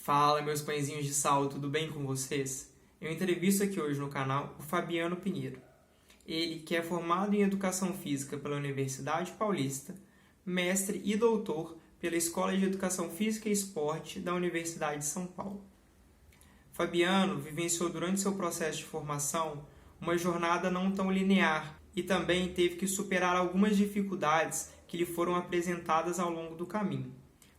Fala, meus pãezinhos de sal, tudo bem com vocês? Eu entrevisto aqui hoje no canal o Fabiano Pinheiro. Ele, que é formado em Educação Física pela Universidade Paulista, mestre e doutor pela Escola de Educação Física e Esporte da Universidade de São Paulo. Fabiano vivenciou durante seu processo de formação uma jornada não tão linear e também teve que superar algumas dificuldades que lhe foram apresentadas ao longo do caminho,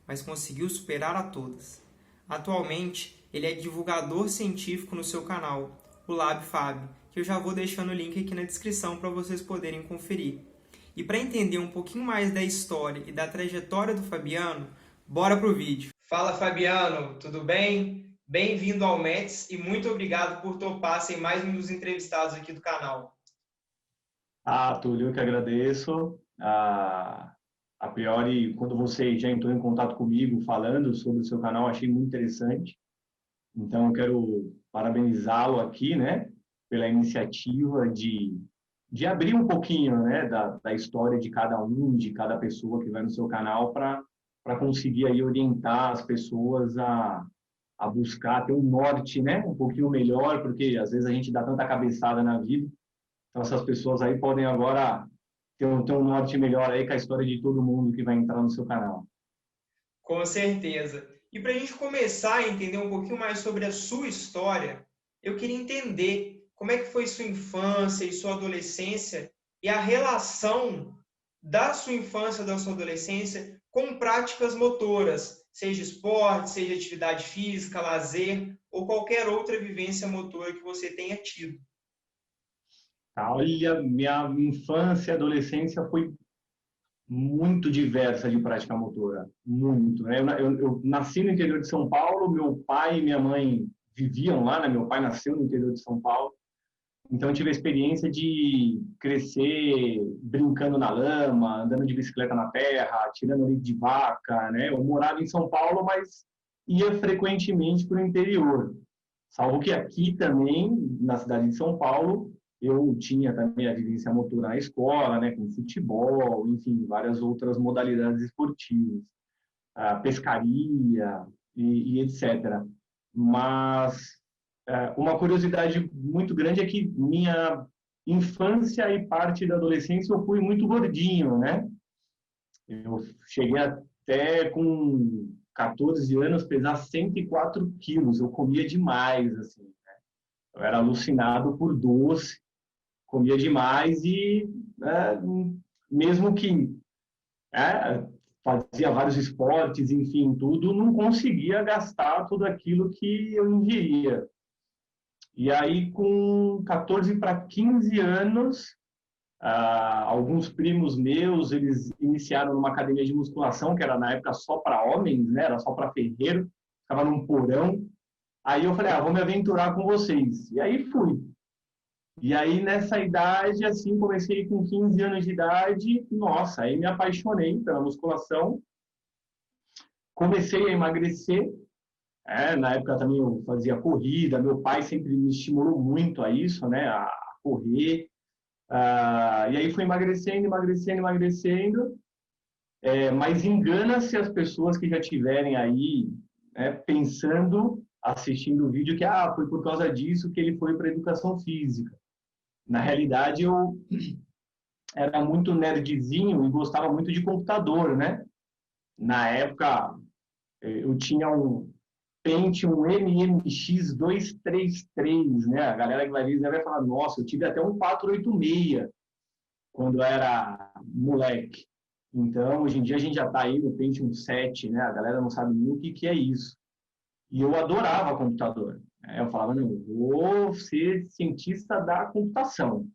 mas conseguiu superar a todas. Atualmente, ele é divulgador científico no seu canal, o LabFab, que eu já vou deixando o link aqui na descrição para vocês poderem conferir. E para entender um pouquinho mais da história e da trajetória do Fabiano, bora pro vídeo. Fala, Fabiano, tudo bem? Bem-vindo ao METS e muito obrigado por topar ser mais um dos entrevistados aqui do canal. Túlio, eu que agradeço. A priori, quando você já entrou em contato comigo falando sobre o seu canal, achei muito interessante. Então, eu quero parabenizá-lo aqui, né, pela iniciativa de abrir um pouquinho, né, da história de cada um, de cada pessoa que vai no seu canal para conseguir aí orientar as pessoas a buscar ter um norte, né, um pouquinho melhor, porque às vezes a gente dá tanta cabeçada na vida. Então, essas pessoas aí podem agora ter um norte melhor aí com a história de todo mundo que vai entrar no seu canal. Com certeza. E para a gente começar a entender um pouquinho mais sobre a sua história, eu queria entender como é que foi sua infância e sua adolescência e a relação da sua infância, da sua adolescência com práticas motoras, seja esporte, seja atividade física, lazer ou qualquer outra vivência motora que você tenha tido. Olha, minha infância e adolescência foi muito diversa de prática motora, muito, né? Eu nasci no interior de São Paulo, meu pai e minha mãe viviam lá, né? Meu pai nasceu no interior de São Paulo, então eu tive a experiência de crescer brincando na lama, andando de bicicleta na terra, tirando leite de vaca, né? Eu morava em São Paulo, mas ia frequentemente para o interior. Salvo que aqui também, na cidade de São Paulo, eu tinha também a vivência motora na escola, né, com futebol, enfim, várias outras modalidades esportivas, pescaria e etc. Mas uma curiosidade muito grande é que minha infância e parte da adolescência eu fui muito gordinho, né? Eu cheguei até com 14 anos pesar 104 quilos. Eu comia demais, assim. Eu era alucinado por doce, comia demais e é, mesmo que fazia vários esportes, enfim, tudo, não conseguia gastar tudo aquilo que eu ingeria. E aí, com 14 para 15 anos, alguns primos meus, eles iniciaram numa academia de musculação, que era na época só para homens, né? Era só para ferreiro, ficava num porão. Aí eu falei, vou me aventurar com vocês. E aí fui. E aí nessa idade, assim, comecei com 15 anos de idade, nossa, aí me apaixonei pela musculação, comecei a emagrecer, na época também eu fazia corrida, meu pai sempre me estimulou muito a isso, né, a correr, e aí fui emagrecendo, emagrecendo, emagrecendo, mas engana-se as pessoas que já tiverem aí, né, pensando, assistindo o vídeo, que foi por causa disso que ele foi para a educação física. Na realidade, eu era muito nerdzinho e gostava muito de computador, né? Na época, eu tinha um Pentium MMX 233, né? A galera que vai ver vai falar, nossa, eu tive até um 486 quando era moleque. Então, hoje em dia, a gente já está aí no Pentium 7, né? A galera não sabe nem o que é isso. E eu adorava computador. Eu falava, não, eu vou ser cientista da computação.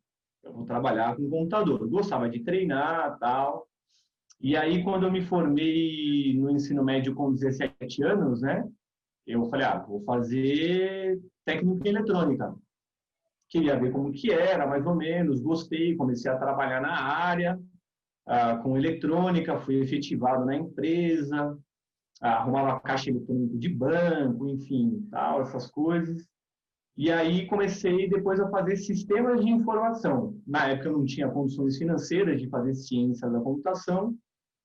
Eu vou trabalhar com computador. Eu gostava de treinar, tal. E aí, quando eu me formei no ensino médio com 17 anos, né? Eu falei, vou fazer técnica em eletrônica. Queria ver como que era, mais ou menos. Gostei, comecei a trabalhar na área, com eletrônica, fui efetivado na empresa, arrumava caixa eletrônica de banco, enfim, tal, essas coisas. E aí comecei depois a fazer sistemas de informação. Na época eu não tinha condições financeiras de fazer ciência da computação.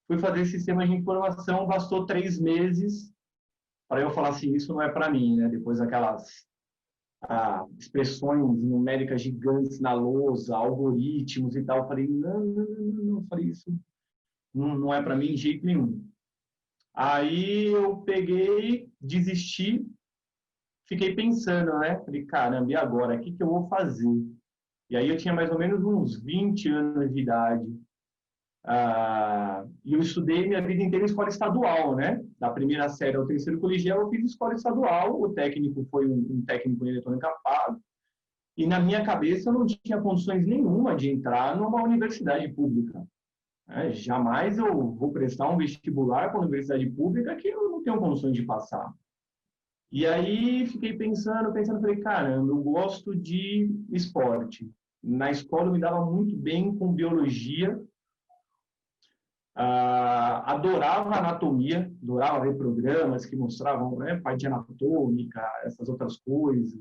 Fui fazer sistemas de informação, bastou 3 meses para eu falar assim, isso não é para mim, né? Depois aquelas expressões numéricas gigantes na lousa, algoritmos e tal, eu falei, não, falei isso não é para mim de jeito nenhum. Aí eu peguei, desisti, fiquei pensando, né? Falei, caramba, e agora? O que eu vou fazer? E aí eu tinha mais ou menos uns 20 anos de idade. E eu estudei minha vida inteira em escola estadual, né? Da primeira série ao terceiro colegial, eu fiz escola estadual. O técnico foi um técnico em eletrônica pago. E na minha cabeça eu não tinha condições nenhuma de entrar numa universidade pública. Jamais eu vou prestar um vestibular para a universidade pública que eu não tenho condições de passar. E aí fiquei pensando, falei, caramba, eu gosto de esporte. Na escola eu me dava muito bem com biologia, adorava anatomia, adorava ver programas que mostravam, né, parte anatômica, essas outras coisas.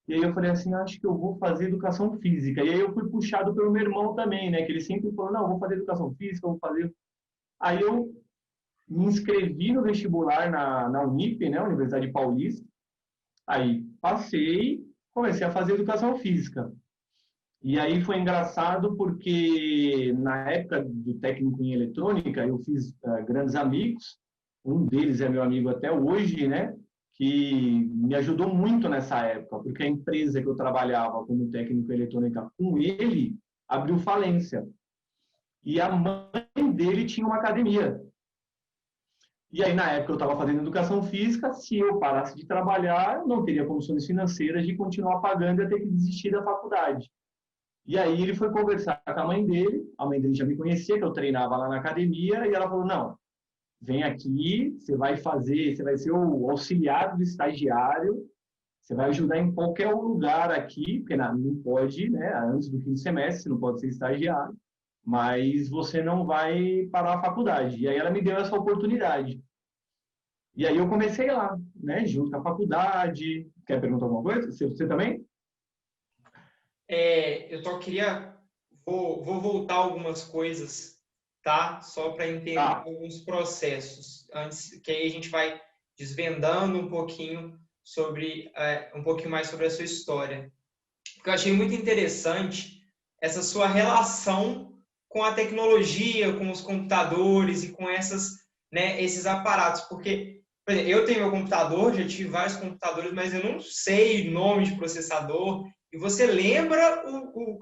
E aí eu falei assim, acho que eu vou fazer educação física. E aí eu fui puxado pelo meu irmão também, né, que ele sempre falou, não, vou fazer educação física, vou fazer. Aí eu me inscrevi no vestibular na Unip, né, Universidade Paulista. Aí passei, comecei a fazer educação física. E aí foi engraçado porque na época do técnico em eletrônica eu fiz grandes amigos. Um deles é meu amigo até hoje, né? Que me ajudou muito nessa época, porque a empresa que eu trabalhava como técnico em eletrônica com ele abriu falência. E a mãe dele tinha uma academia. E aí, na época, eu estava fazendo educação física. Se eu parasse de trabalhar, eu não teria condições financeiras de continuar pagando e ia ter que desistir da faculdade. E aí, ele foi conversar com a mãe dele já me conhecia, que eu treinava lá na academia, e ela falou, não, vem aqui, você vai ser o auxiliar do estagiário, você vai ajudar em qualquer lugar aqui, porque não pode, né, antes do fim do semestre, você não pode ser estagiário, mas você não vai parar a faculdade. E aí ela me deu essa oportunidade. E aí eu comecei lá, né, junto com a faculdade. Quer perguntar alguma coisa? Você também? Eu só queria... Vou voltar algumas coisas, tá? Só para entender Ah, alguns processos, antes que aí a gente vai desvendando um pouquinho um pouquinho mais sobre a sua história. Porque eu achei muito interessante essa sua relação com a tecnologia, com os computadores e com né, esses aparatos. Porque, por exemplo, eu tenho meu computador, já tive vários computadores, mas eu não sei nome de processador. E você lembra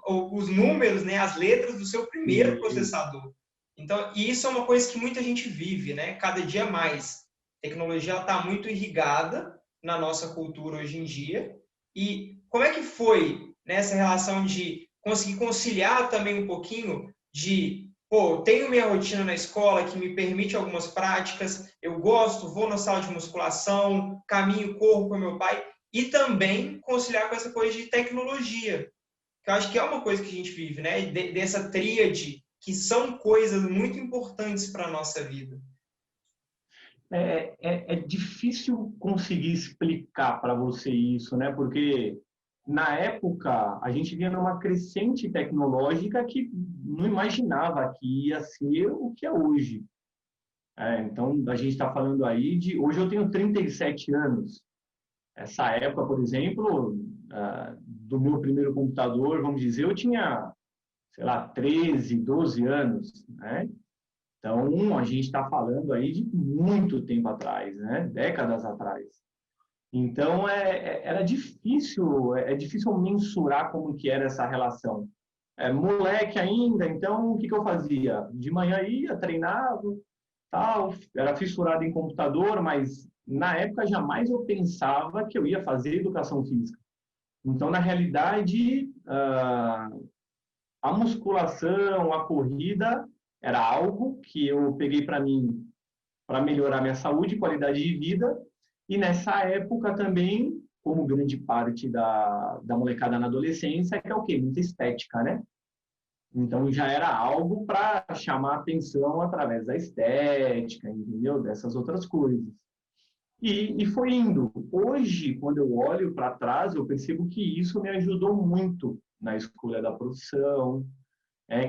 os números, né, as letras do seu primeiro e, processador. Então, e isso é uma coisa que muita gente vive, né? Cada dia mais. A tecnologia está muito irrigada na nossa cultura hoje em dia. E como é que foi nessa relação de conseguir conciliar também um pouquinho de, pô, tenho minha rotina na escola que me permite algumas práticas, eu gosto, vou na sala de musculação, caminho, corro com meu pai, e também conciliar com essa coisa de tecnologia, que eu acho que é uma coisa que a gente vive, né? Dessa tríade, que são coisas muito importantes para a nossa vida. é difícil conseguir explicar para você isso, né? Porque na época a gente vinha numa crescente tecnológica que não imaginava que ia ser o que é hoje. Então, a gente está falando aí de... Hoje eu tenho 37 anos. Essa época, por exemplo, do meu primeiro computador, vamos dizer, eu tinha, sei lá, 13, 12 anos, né? Então, a gente está falando aí de muito tempo atrás, né? Décadas atrás. Então, era difícil, é difícil mensurar como que era essa relação. Moleque ainda, então, o que eu fazia? De manhã ia, treinava, tal, era fissurado em computador, mas na época jamais eu pensava que eu ia fazer educação física. Então, na realidade, a musculação, a corrida, era algo que eu peguei para mim para melhorar minha saúde e qualidade de vida. E nessa época também, como grande parte da molecada na adolescência, que é o quê? Muita estética, né? Então já era algo para chamar atenção através da estética, entendeu? Dessas outras coisas. E foi indo. Hoje, quando eu olho para trás, eu percebo que isso me ajudou muito na escolha da profissão,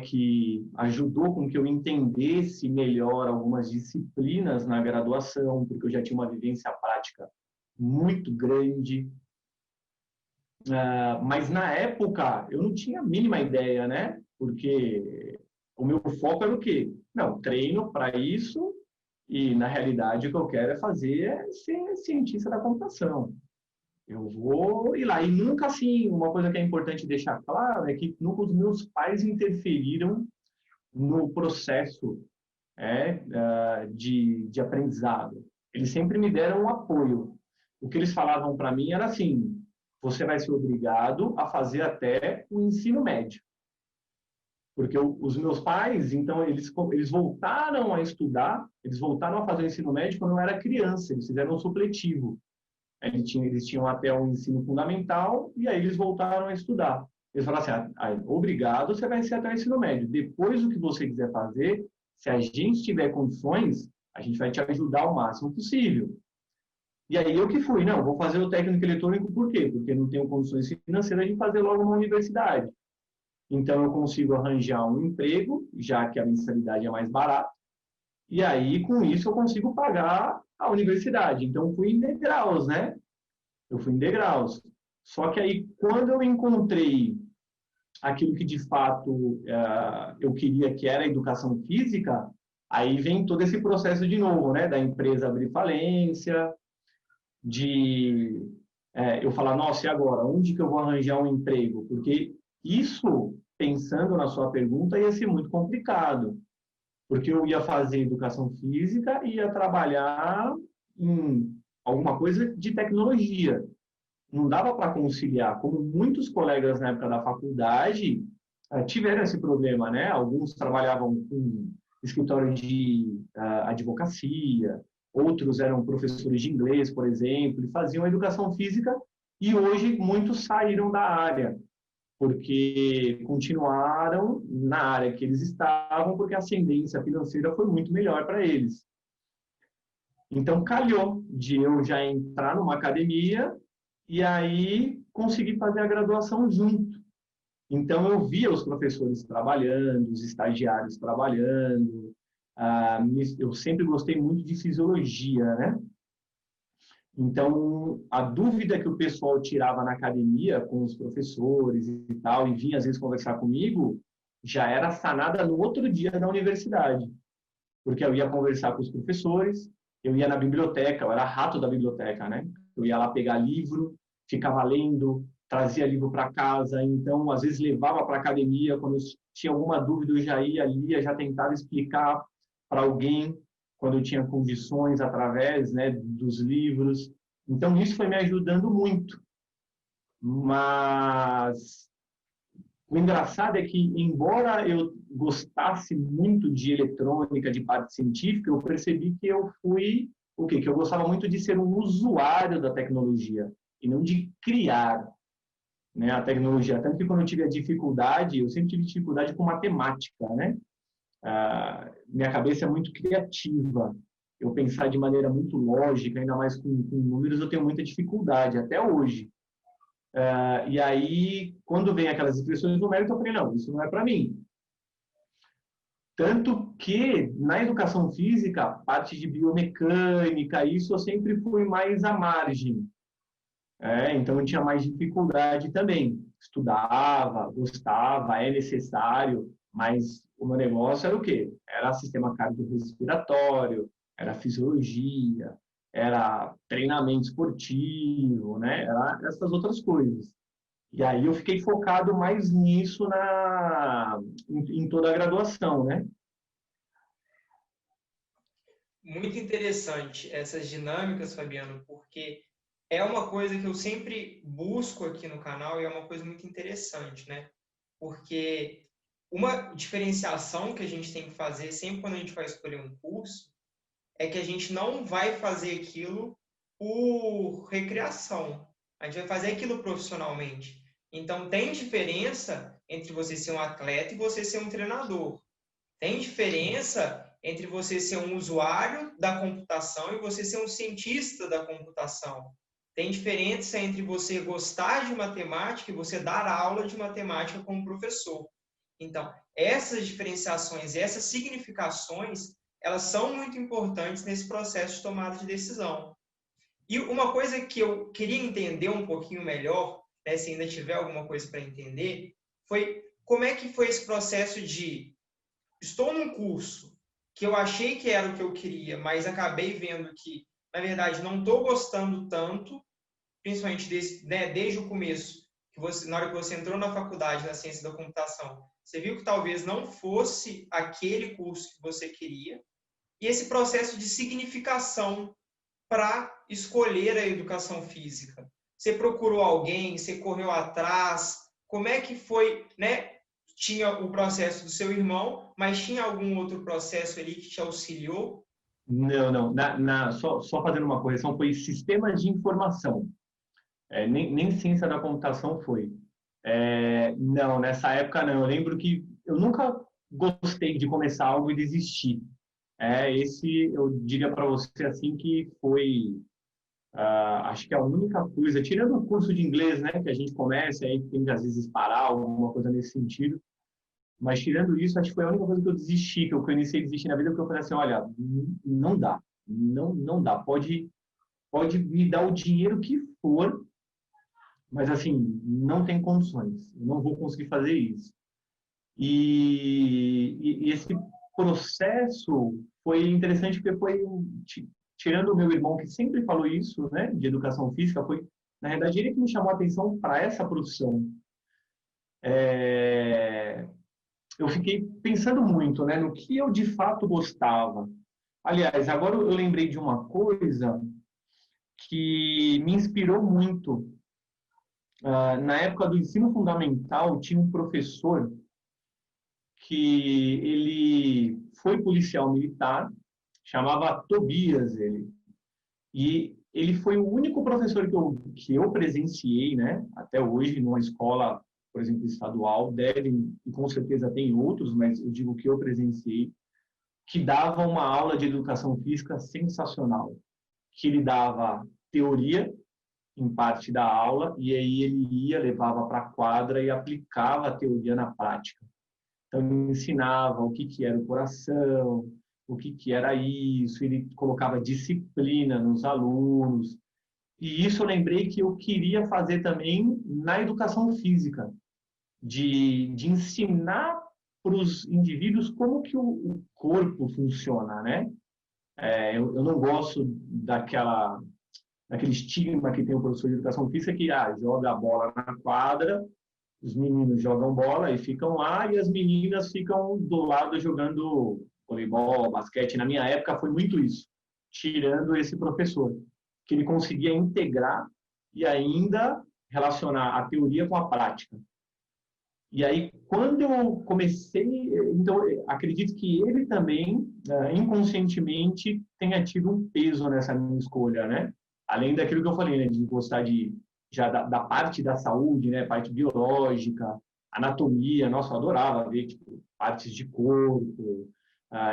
que ajudou com que eu entendesse melhor algumas disciplinas na graduação, porque eu já tinha uma vivência prática matemática muito grande. Mas na época eu não tinha a mínima ideia, né? Porque o meu foco era o quê? Não, treino para isso e na realidade o que eu quero é ser cientista da computação. Eu vou ir lá. E nunca, assim, uma coisa que é importante deixar claro é que nunca os meus pais interferiram no processo de aprendizado. Eles sempre me deram um apoio. O que eles falavam para mim era assim: você vai ser obrigado a fazer até o ensino médio. Porque os meus pais, então, eles voltaram a estudar, eles voltaram a fazer o ensino médio quando eu era criança, eles fizeram um supletivo. Eles tinham até o ensino fundamental e aí eles voltaram a estudar. Eles falaram assim, obrigado, você vai ser até o ensino médio. Depois, o que você quiser fazer, se a gente tiver condições, a gente vai te ajudar o máximo possível. E aí eu que fui, não, vou fazer o técnico eletrônico por quê? Porque não tenho condições financeiras de fazer logo uma universidade. Então eu consigo arranjar um emprego, já que a mensalidade é mais barata, e aí com isso eu consigo pagar a universidade. Então fui em degraus, né? Eu fui em degraus. Só que aí quando eu encontrei aquilo que de fato eu queria, que era a educação física, aí vem todo esse processo de novo, né? Da empresa abrir falência, de eu falar, nossa, e agora? Onde que eu vou arranjar um emprego? Porque isso, pensando na sua pergunta, ia ser muito complicado. Porque eu ia fazer educação física e ia trabalhar em alguma coisa de tecnologia. Não dava para conciliar. Como muitos colegas na época da faculdade tiveram esse problema, né? Alguns trabalhavam com escritório de advocacia, outros eram professores de inglês, por exemplo, e faziam educação física, e hoje muitos saíram da área, porque continuaram na área que eles estavam, porque a ascendência financeira foi muito melhor para eles. Então, calhou de eu já entrar numa academia e aí conseguir fazer a graduação junto. Então, eu via os professores trabalhando, os estagiários trabalhando. Eu sempre gostei muito de fisiologia, né? Então, a dúvida que o pessoal tirava na academia com os professores e tal, e vinha às vezes conversar comigo, já era sanada no outro dia da universidade. Porque eu ia conversar com os professores, eu ia na biblioteca, eu era rato da biblioteca, né? Eu ia lá pegar livro, ficava lendo, trazia livro para casa, então, às vezes, levava para a academia, quando eu tinha alguma dúvida, eu já ia ali, já tentava explicar para alguém, quando eu tinha condições, através, né, dos livros. Então, isso foi me ajudando muito. Mas o engraçado é que, embora eu gostasse muito de eletrônica, de parte científica, eu percebi que eu fui o quê? Que eu gostava muito de ser um usuário da tecnologia e não de criar, né, a tecnologia. Tanto que quando eu tive a dificuldade, eu sempre tive dificuldade com matemática, né? Minha cabeça é muito criativa. Eu pensar de maneira muito lógica, ainda mais com números, eu tenho muita dificuldade, até hoje. E aí, quando vem aquelas expressões numéricas, eu falei, não, isso não é para mim. Tanto que, na educação física, parte de biomecânica, isso eu sempre fui mais à margem. Então, eu tinha mais dificuldade também. Estudava, gostava, é necessário, mas o meu negócio era o quê? Era sistema cardiorrespiratório, era fisiologia, era treinamento esportivo, né? Era essas outras coisas. E aí eu fiquei focado mais nisso em toda a graduação, né? Muito interessante essas dinâmicas, Fabiano, porque é uma coisa que eu sempre busco aqui no canal e é uma coisa muito interessante, né? Porque uma diferenciação que a gente tem que fazer sempre quando a gente vai escolher um curso é que a gente não vai fazer aquilo por recreação. A gente vai fazer aquilo profissionalmente. Então, tem diferença entre você ser um atleta e você ser um treinador. Tem diferença entre você ser um usuário da computação e você ser um cientista da computação. Tem diferença entre você gostar de matemática e você dar aula de matemática como professor. Então, essas diferenciações, essas significações, elas são muito importantes nesse processo de tomada de decisão. E uma coisa que eu queria entender um pouquinho melhor, né, se ainda tiver alguma coisa para entender, foi como é que foi esse processo de estou num curso que eu achei que era o que eu queria, mas acabei vendo que, na verdade, não estou gostando tanto, principalmente desde o começo, que você, na hora que você entrou na faculdade, na ciência da computação, você viu que talvez não fosse aquele curso que você queria, e esse processo de significação para escolher a educação física. Você procurou alguém, você correu atrás, como é que foi, né? Tinha o processo do seu irmão, mas tinha algum outro processo ali que te auxiliou? Não, não. Só fazendo uma correção, foi sistemas de informação. Nem ciência da computação foi. Não, nessa época não. Eu lembro que eu nunca gostei de começar algo e desistir. Esse eu diria para você assim que foi, acho que a única coisa, tirando o curso de inglês, né, que a gente começa aí tem que às vezes parar alguma coisa nesse sentido, mas tirando isso, acho que foi a única coisa que eu desisti, que eu iniciei a desistir na vida, porque eu falei assim, olha, não dá, não dá, pode me dar o dinheiro que for, mas assim, não tem condições, eu não vou conseguir fazer isso. E esse processo foi interessante porque tirando o meu irmão que sempre falou isso, né, de educação física, foi na realidade ele que me chamou a atenção para essa profissão. É, eu fiquei pensando muito, né, no que eu de fato gostava. Aliás, agora eu lembrei de uma coisa que me inspirou muito. Na época do ensino fundamental, tinha um professor que ele foi policial militar, chamava Tobias ele. E ele foi o único professor que eu presenciei, né, até hoje, numa escola, por exemplo, estadual, devem, e com certeza tem outros, mas eu digo que eu presenciei, que dava uma aula de educação física sensacional, que ele dava teoria em parte da aula, e aí ele ia, levava para a quadra e aplicava a teoria na prática. Então, ele ensinava o que era o coração, o que era isso, ele colocava disciplina nos alunos. E isso eu lembrei que eu queria fazer também na educação física, de ensinar para os indivíduos como que o corpo funciona, né? Eu não gosto daquele estigma que tem o professor de educação física que joga a bola na quadra, os meninos jogam bola e ficam lá, e as meninas ficam do lado jogando voleibol, basquete. Na minha época foi muito isso, tirando esse professor, que ele conseguia integrar e ainda relacionar a teoria com a prática. E aí, quando eu comecei, então, acredito que ele também, inconscientemente, tenha tido um peso nessa minha escolha, né? Além daquilo que eu falei, né? De gostar já da parte da saúde, né? Parte biológica, anatomia. Nossa, eu adorava ver, tipo, partes de corpo,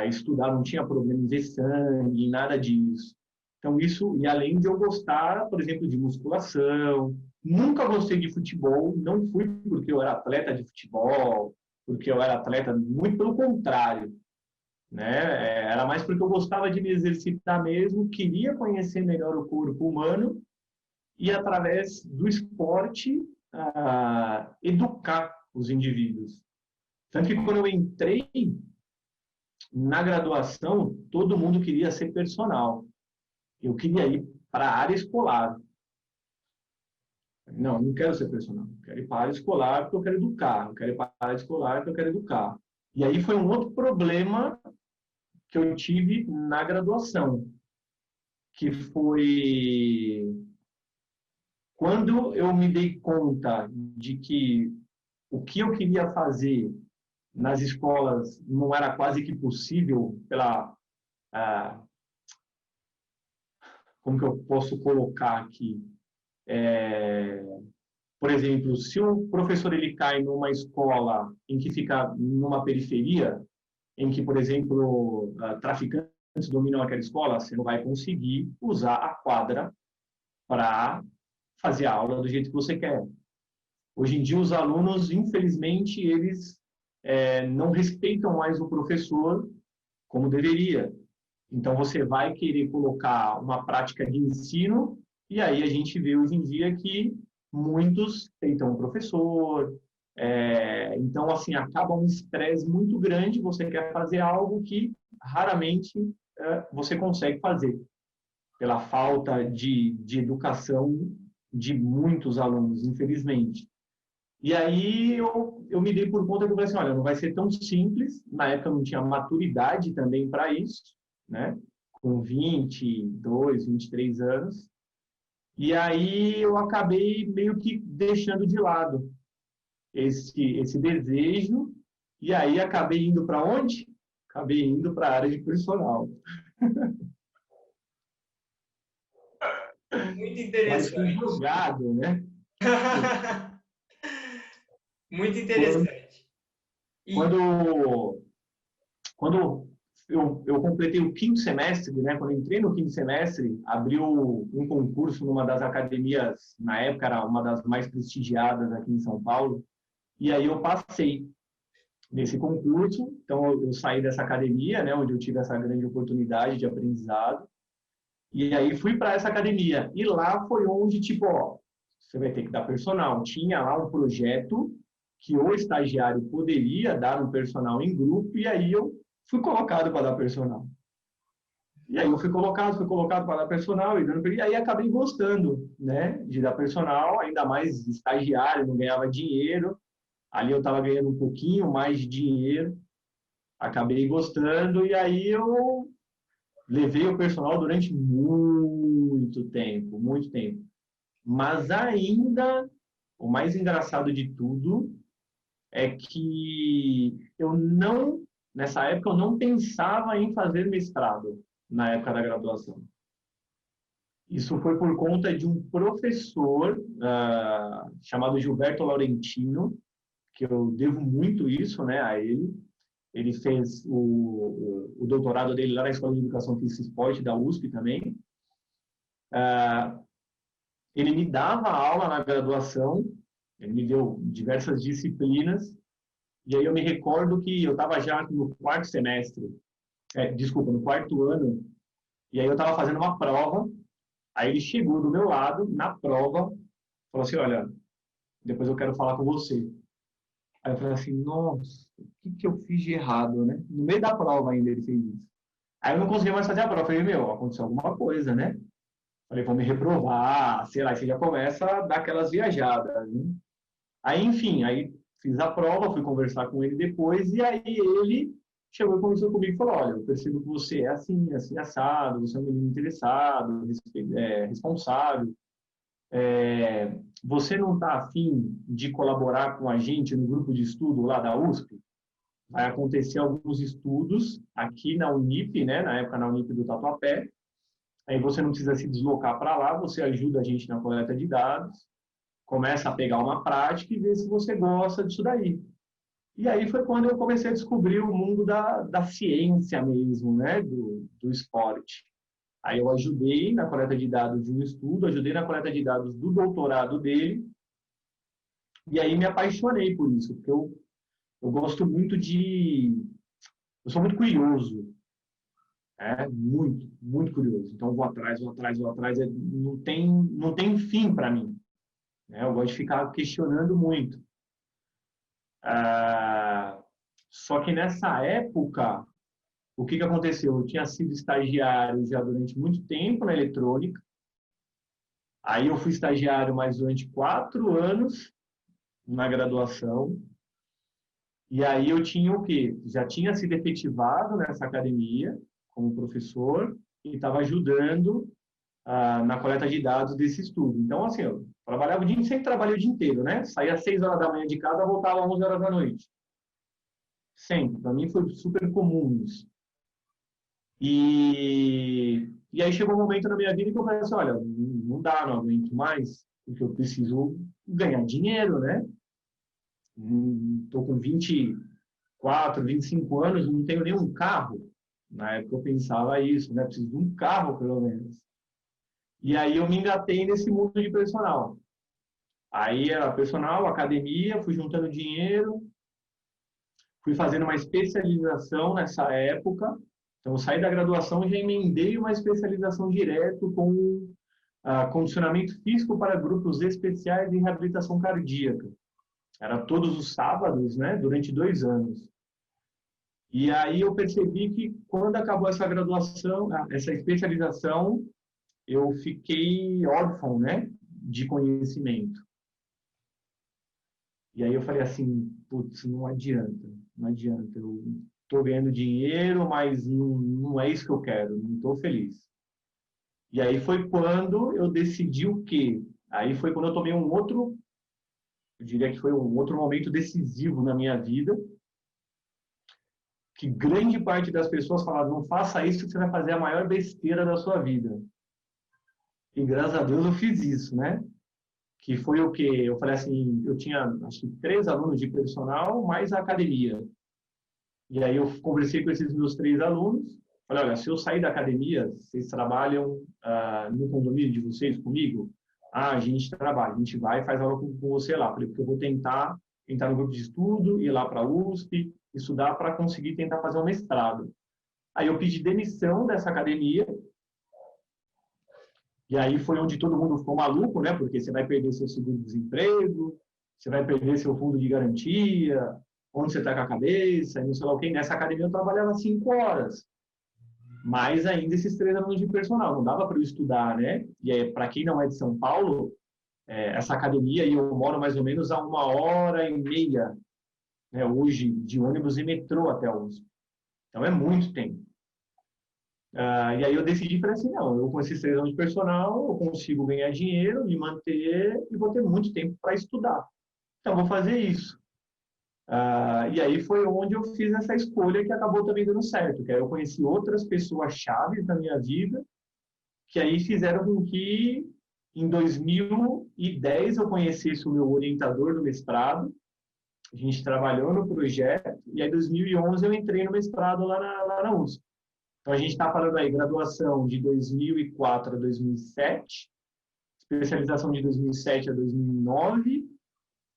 estudar, não tinha problema em ver sangue, nada disso. Então, isso, e além de eu gostar, por exemplo, de musculação, nunca gostei de futebol, não fui porque eu era atleta de futebol, porque eu era atleta, muito pelo contrário, né? Era mais porque eu gostava de me exercitar mesmo, queria conhecer melhor o corpo humano e, através do esporte, educar os indivíduos. Tanto que quando eu entrei na graduação, todo mundo queria ser personal. Eu queria ir para a área escolar. Não quero ser personal. Eu quero ir para a área escolar porque eu quero educar. Eu quero ir para a área escolar porque eu quero educar. E aí foi um outro problema que eu tive na graduação, que foi quando eu me dei conta de que o que eu queria fazer nas escolas não era quase que possível ah, como que eu posso colocar aqui? É, por exemplo, se o professor ele cai numa escola em que fica numa periferia, em que, por exemplo, traficantes dominam aquela escola, você não vai conseguir usar a quadra para fazer a aula do jeito que você quer. Hoje em dia, os alunos, infelizmente, eles não respeitam mais o professor como deveria. Então, você vai querer colocar uma prática de ensino E aí a gente vê hoje em dia que muitos tentam um professor, então, assim, acaba um estresse muito grande, você quer fazer algo que raramente você consegue fazer, pela falta de educação de muitos alunos, infelizmente. E aí eu me dei por conta que eu falei assim, olha, não vai ser tão simples, na época eu não tinha maturidade também para isso, né? Com 22, 23 anos, e aí eu acabei meio que deixando de lado esse desejo, e aí acabei indo para onde? Acabei indo para a área de personal. Muito Mas fui interessante. jogado, né? Muito Quando, interessante. E quando, quando eu completei o quinto semestre, né? Quando entrei no quinto semestre, abriu um concurso numa das academias, na época era uma das mais prestigiadas aqui em São Paulo, e aí eu passei nesse concurso, então eu saí dessa academia, né? Onde eu tive essa grande oportunidade de aprendizado, e aí fui para essa academia. E lá foi onde, tipo, ó, você vai ter que dar personal. Tinha lá um projeto que o estagiário poderia dar um personal em grupo, e aí eu fui colocado para dar personal. E aí eu fui colocado para dar personal, e aí acabei gostando, né, de dar personal, ainda mais estagiário, não ganhava dinheiro. Ali eu estava ganhando um pouquinho mais de dinheiro, acabei gostando, e aí eu levei o personal durante muito tempo, muito tempo. Mas ainda, o mais engraçado de tudo é que nessa época, eu não pensava em fazer mestrado, na época da graduação. Isso foi por conta de um professor chamado Gilberto Laurentino, que eu devo muito isso, né, a ele. Ele fez o doutorado dele lá na Escola de Educação Física e Esporte da USP também. Ele me dava aula na graduação, ele me deu diversas disciplinas, e aí eu me recordo que eu estava já no quarto semestre, desculpa, no quarto ano, e aí eu estava fazendo uma prova, aí ele chegou do meu lado, na prova, falou assim, olha, depois eu quero falar com você. Aí eu falei assim, nossa, o que eu fiz de errado, né? No meio da prova ainda ele fez isso. Aí eu não conseguia mais fazer a prova. Eu falei, meu, aconteceu alguma coisa, né? Falei, vão me reprovar, sei lá, você já começa a dar aquelas viajadas, né? Aí, enfim, aí fiz a prova, fui conversar com ele depois, e aí ele chegou e conversou comigo e falou, olha, eu percebo que você é assim, assim, assado, você é um menino interessado, responsável, você não está afim de colaborar com a gente no grupo de estudo lá da USP? Vai acontecer alguns estudos aqui na Unip, né, na época na Unip do Tatuapé, aí você não precisa se deslocar para lá, você ajuda a gente na coleta de dados, começa a pegar uma prática e ver se você gosta disso daí. E aí foi quando eu comecei a descobrir o mundo da ciência mesmo, né, do esporte. Aí eu ajudei na coleta de dados de um estudo, ajudei na coleta de dados do doutorado dele, e aí me apaixonei por isso, porque eu gosto muito eu sou muito curioso, muito, muito curioso. Então, vou atrás, vou atrás, vou atrás. Não tem fim para mim. Né? Eu gosto de ficar questionando muito. Só que nessa época, o que aconteceu? Eu tinha sido estagiário já durante muito tempo na eletrônica. Aí eu fui estagiário mais durante 4 anos na graduação. E aí eu tinha o quê? Já tinha sido efetivado nessa academia como professor e estava ajudando na coleta de dados desse estudo. Então, assim, eu trabalhava o dia, sempre trabalhei o dia inteiro, né? Saía às 6 horas da manhã de casa, voltava às 11 horas da noite. Sempre. Para mim foi super comum isso. E aí chegou um momento na minha vida que eu falei assim, olha, não dá, não aguento mais, porque eu preciso ganhar dinheiro, né? Estou com 24, 25 anos, não tenho nenhum carro. Na época eu pensava isso, né? Preciso de um carro, pelo menos. E aí eu me engatei nesse mundo de personal. Aí era personal, academia, fui juntando dinheiro, fui fazendo uma especialização nessa época. Então, eu saí da graduação e já emendei uma especialização direto condicionamento físico para grupos especiais de reabilitação cardíaca. Era todos os sábados, né, durante 2 anos. E aí eu percebi que quando acabou essa graduação, essa especialização, eu fiquei órfão, né, de conhecimento. E aí eu falei assim, putz, não adianta, não adianta. Eu estou ganhando dinheiro, mas não é isso que eu quero, não estou feliz. E aí foi quando eu decidi o quê? Aí foi quando eu tomei eu diria que foi um outro momento decisivo na minha vida, que grande parte das pessoas falaram, não faça isso que você vai fazer a maior besteira da sua vida. E graças a Deus eu fiz isso, né? Que foi o quê? Eu falei assim, eu tinha acho que 3 alunos de personal mais a academia. E aí eu conversei com esses meus 3 alunos, falei, olha, se eu sair da academia, vocês trabalham no condomínio de vocês comigo? Ah, a gente trabalha, a gente vai e faz aula com você lá. Falei, porque eu vou tentar entrar no grupo de estudo, ir lá para a USP, estudar para conseguir tentar fazer um mestrado. Aí eu pedi demissão dessa academia, e aí foi onde todo mundo ficou maluco, né? Porque você vai perder seu seguro-desemprego, você vai perder seu fundo de garantia, onde você está com a cabeça, e não sei lá o quê. Nessa academia eu trabalhava 5 horas, mas ainda esses 3 anos de personal, não dava para eu estudar, né? E aí, para quem não é de São Paulo, essa academia, e eu moro mais ou menos a 1h30, né, hoje, de ônibus e metrô até a USP. Então é muito tempo. E aí eu decidi, falei assim, não, eu com esses 3 anos de personal, eu consigo ganhar dinheiro, me manter e vou ter muito tempo para estudar. Então, vou fazer isso. E aí foi onde eu fiz essa escolha que acabou também dando certo, que aí eu conheci outras pessoas chaves da minha vida, que aí fizeram com que em 2010 eu conhecesse o meu orientador do mestrado, a gente trabalhou no projeto, e aí em 2011 eu entrei no mestrado lá na USP. Então a gente está falando aí graduação de 2004 a 2007, especialização de 2007 a 2009,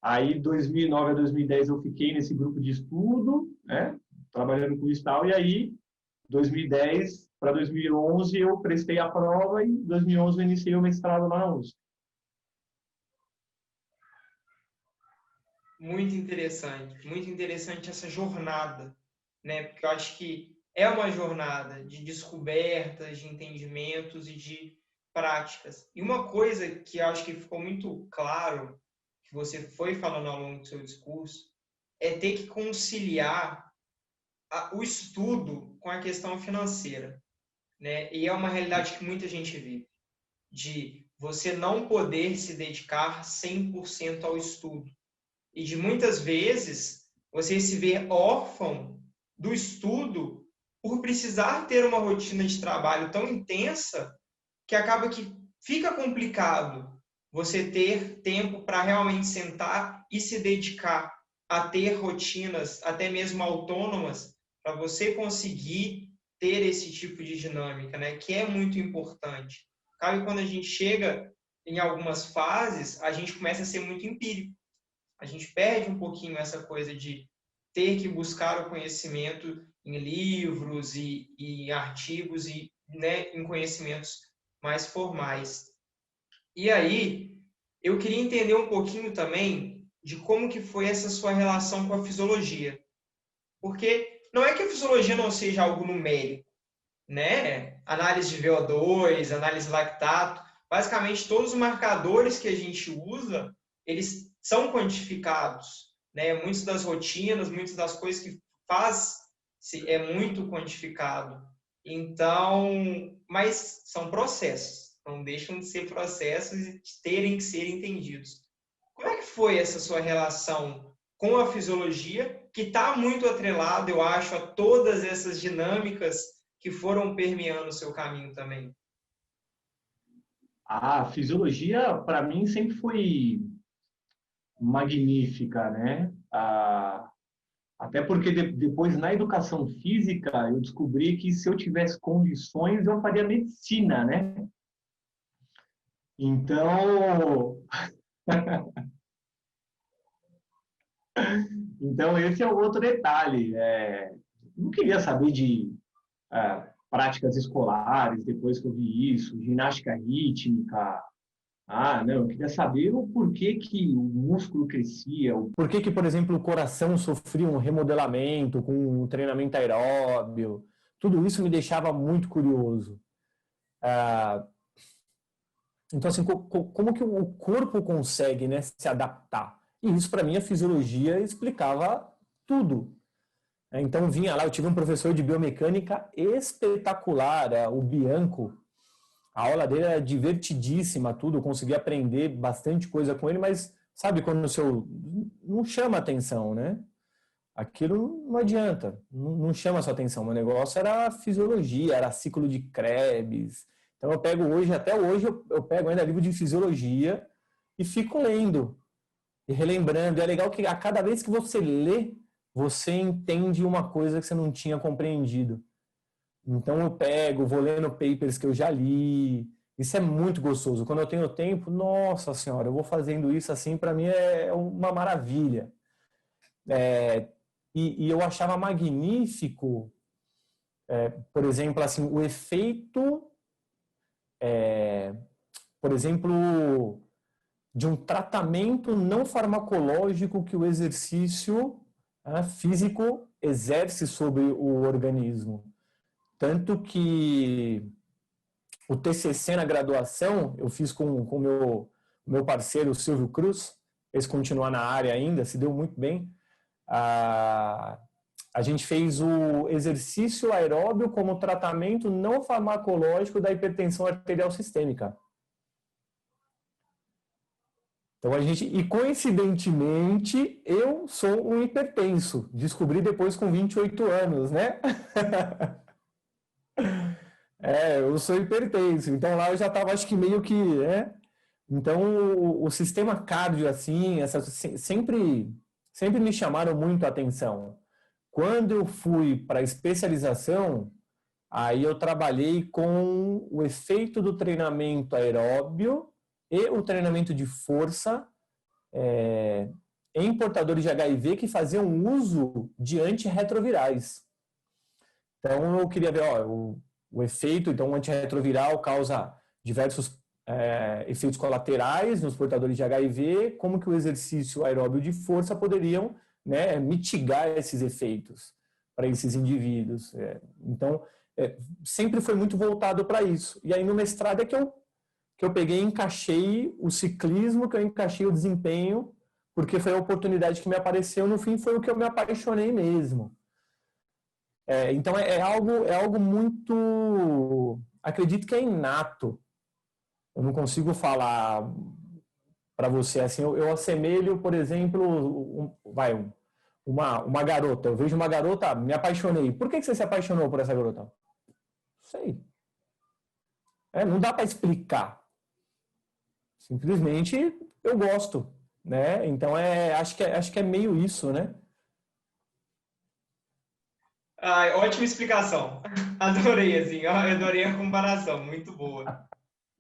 aí 2009 a 2010 eu fiquei nesse grupo de estudo, né, trabalhando com isso e tal, e aí 2010 para 2011 eu prestei a prova e em 2011 eu iniciei o mestrado lá na USP. Muito interessante essa jornada, né? Porque eu acho que é uma jornada de descobertas, de entendimentos e de práticas. E uma coisa que eu acho que ficou muito claro, que você foi falando ao longo do seu discurso, é ter que conciliar o estudo com a questão financeira, né? E é uma realidade que muita gente vive, de você não poder se dedicar 100% ao estudo. E de muitas vezes você se vê órfão do estudo por precisar ter uma rotina de trabalho tão intensa que acaba que fica complicado você ter tempo para realmente sentar e se dedicar a ter rotinas, até mesmo autônomas, para você conseguir ter esse tipo de dinâmica, né? Que é muito importante. Cabe quando a gente chega em algumas fases, a gente começa a ser muito empírico. A gente perde um pouquinho essa coisa de ter que buscar o conhecimento em livros e em artigos e, né, em conhecimentos mais formais. E aí, eu queria entender um pouquinho também de como que foi essa sua relação com a fisiologia. Porque não é que a fisiologia não seja algo numérico, né? Análise de VO2, análise de lactato, basicamente todos os marcadores que a gente usa, eles são quantificados, né? Muitas das rotinas, muitas das coisas que faz é muito quantificado. Então, mas são processos, não deixam de ser processos e terem que ser entendidos. Como é que foi essa sua relação com a fisiologia, que está muito atrelada, eu acho, a todas essas dinâmicas que foram permeando o seu caminho também? A fisiologia, para mim, sempre foi magnífica, né? Até porque depois, na educação física, eu descobri que se eu tivesse condições, eu faria medicina, né? Então, então esse é o outro detalhe. Não queria saber de práticas escolares, depois que eu vi isso, ginástica rítmica. Ah, não, eu queria saber o porquê que o músculo crescia, o porquê que, por exemplo, o coração sofria um remodelamento com um treinamento aeróbio. Tudo isso me deixava muito curioso. Então, assim, como que o corpo consegue, né, se adaptar? E isso, para mim, a fisiologia explicava tudo. Então, vinha lá, eu tive um professor de biomecânica espetacular, o Bianco. A aula dele era divertidíssima, tudo, eu consegui aprender bastante coisa com ele, mas sabe quando o seu não chama atenção, né? Aquilo não adianta, não chama a sua atenção. Meu negócio era fisiologia, era ciclo de Krebs. Então eu pego hoje, até hoje, eu pego ainda livro de fisiologia e fico lendo e relembrando. E é legal que a cada vez que você lê, você entende uma coisa que você não tinha compreendido. Então eu pego, vou lendo papers que eu já li. Isso é muito gostoso. Quando eu tenho tempo, nossa senhora, eu vou fazendo isso assim, para mim é uma maravilha. E eu achava magnífico, por exemplo, assim, o efeito, por exemplo, de um tratamento não farmacológico que o exercício físico exerce sobre o organismo. Tanto que o TCC na graduação eu fiz com o meu parceiro Silvio Cruz, esse continuar na área ainda, se deu muito bem. A gente fez o exercício aeróbio como tratamento não farmacológico da hipertensão arterial sistêmica. Então e coincidentemente, eu sou um hipertenso. Descobri depois com 28 anos, né? Eu sou hipertenso. Então lá eu já estava, acho que meio que, né? Então o sistema cardio, assim, sempre me chamaram muito a atenção. Quando eu fui para a especialização, aí eu trabalhei com o efeito do treinamento aeróbio e o treinamento de força em portadores de HIV que faziam uso de antirretrovirais. Então eu queria ver, o efeito, então o antirretroviral causa diversos efeitos colaterais nos portadores de HIV, como que o exercício aeróbio de força poderiam, né, mitigar esses efeitos para esses indivíduos. Então, sempre foi muito voltado para isso. E aí no mestrado é que eu peguei e encaixei o ciclismo, que eu encaixei o desempenho, porque foi a oportunidade que me apareceu, no fim foi o que eu me apaixonei mesmo. Então é algo muito, acredito que é inato. Eu não consigo falar para você assim, eu assemelho, por exemplo, uma garota. Eu vejo uma garota, me apaixonei. Por que você se apaixonou por essa garota? Não sei. Não dá para explicar. Simplesmente eu gosto, né? Então acho que é meio isso, né? Ótima explicação. Adorei, assim, eu adorei a comparação, muito boa.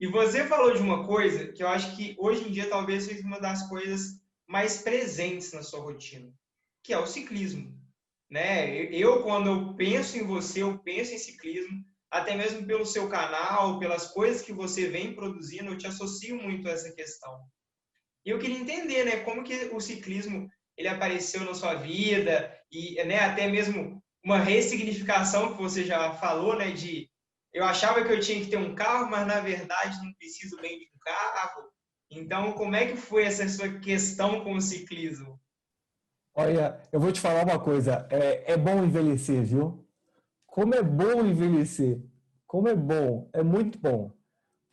E você falou de uma coisa que eu acho que hoje em dia talvez seja uma das coisas mais presentes na sua rotina, que é o ciclismo, né? Quando eu penso em você, eu penso em ciclismo, até mesmo pelo seu canal, pelas coisas que você vem produzindo, eu te associo muito a essa questão. E eu queria entender, né, como que o ciclismo ele apareceu na sua vida e, né, até mesmo uma ressignificação que você já falou, né, de eu achava que eu tinha que ter um carro, mas na verdade não preciso bem de um carro. Então, como é que foi essa sua questão com o ciclismo? Olha, eu vou te falar uma coisa, é bom envelhecer, viu? Como é bom envelhecer, como é bom, é muito bom.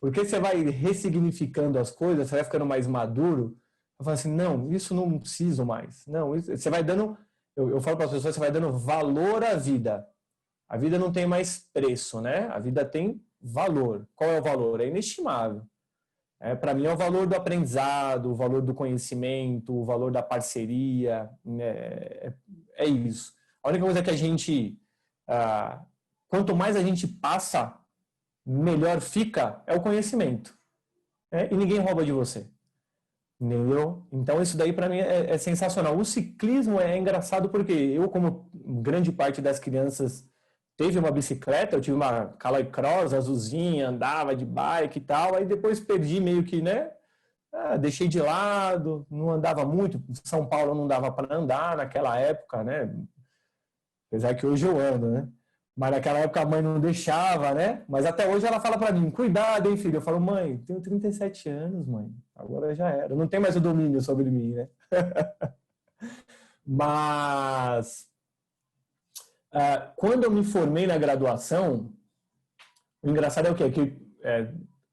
Porque você vai ressignificando as coisas, você vai ficando mais maduro, você fala assim, não, isso não preciso mais. Não, você vai dando, eu falo para as pessoas, você vai dando valor à vida. A vida não tem mais preço, né? A vida tem valor. Qual é o valor? É inestimável. Para mim é o valor do aprendizado, o valor do conhecimento, o valor da parceria. É isso. A única coisa que a gente... quanto mais a gente passa, melhor fica, é o conhecimento. E ninguém rouba de você. Entendeu? Então isso daí para mim é sensacional. O ciclismo é engraçado porque eu, como grande parte das crianças teve uma bicicleta, eu tive uma Caloi Cross azulzinha, andava de bike e tal, aí depois perdi meio que, né? Deixei de lado, não andava muito, São Paulo não dava para andar naquela época, né? Apesar que hoje eu ando, né? Mas naquela época a mãe não deixava, né? Mas até hoje ela fala para mim, cuidado, hein, filho? Eu falo, mãe, tenho 37 anos, mãe. Agora já era. Não tem mais o domínio sobre mim, né? Mas quando eu me formei na graduação, o engraçado é o quê?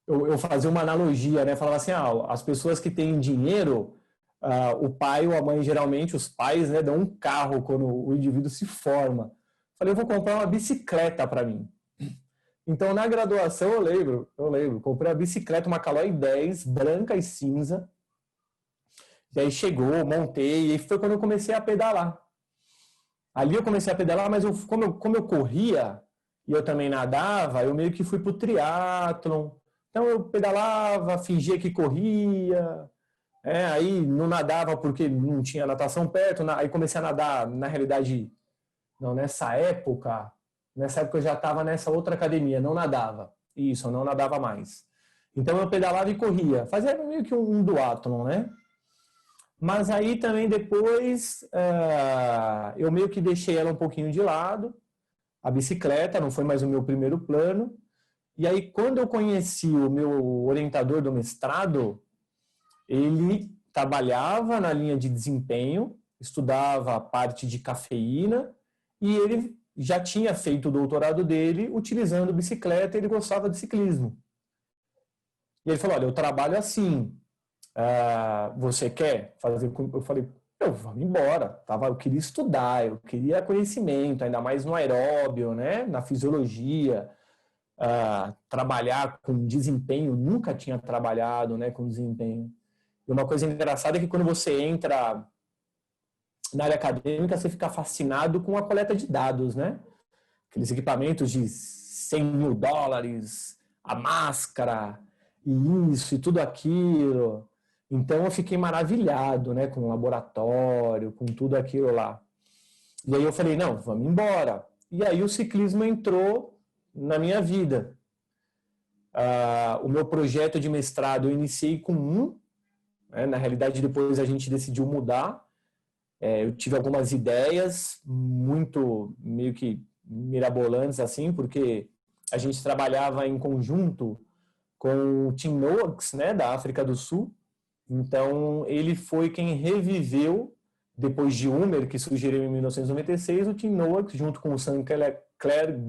Eu fazia uma analogia, né? Falava assim, as pessoas que têm dinheiro, o pai ou a mãe, geralmente, os pais, né, dão um carro quando o indivíduo se forma. Falei, eu vou comprar uma bicicleta para mim. Então, na graduação, eu lembro, comprei uma bicicleta, uma Caloi 10, branca e cinza. E aí chegou, montei, e foi quando eu comecei a pedalar. Ali eu comecei a pedalar, mas como eu corria e eu também nadava, eu meio que fui pro triatlon. Então eu pedalava, fingia que corria, aí não nadava porque não tinha natação perto, aí comecei a nadar, na realidade, não, nessa época eu já estava nessa outra academia, não nadava. Isso, eu não nadava mais. Então eu pedalava e corria, fazia meio que um duatlon, né? Mas aí também depois eu meio que deixei ela um pouquinho de lado, a bicicleta, não foi mais o meu primeiro plano. E aí quando eu conheci o meu orientador do mestrado, ele trabalhava na linha de desempenho, estudava a parte de cafeína e ele já tinha feito o doutorado dele utilizando bicicleta e ele gostava de ciclismo. E ele falou, olha, eu trabalho assim, você quer fazer? Eu falei, vamos embora. Eu queria estudar, eu queria conhecimento, ainda mais no aeróbio, né? Na fisiologia, trabalhar com desempenho, nunca tinha trabalhado, né, com desempenho. E uma coisa engraçada é que quando você entra na área acadêmica, você fica fascinado com a coleta de dados, né? Aqueles equipamentos de $100 mil, a máscara, e isso, e tudo aquilo. Então eu fiquei maravilhado, né, com o laboratório, com tudo aquilo lá. E aí eu falei, não, vamos embora. E aí o ciclismo entrou na minha vida. O meu projeto de mestrado eu iniciei com né, na realidade depois a gente decidiu mudar. Eu tive algumas ideias muito meio que mirabolantes assim, porque a gente trabalhava em conjunto com o Tim Noakes, né, da África do Sul. Então, ele foi quem reviveu, depois de Humer, que sugeriu em 1996, o Tim Noakes, junto com o Sinclair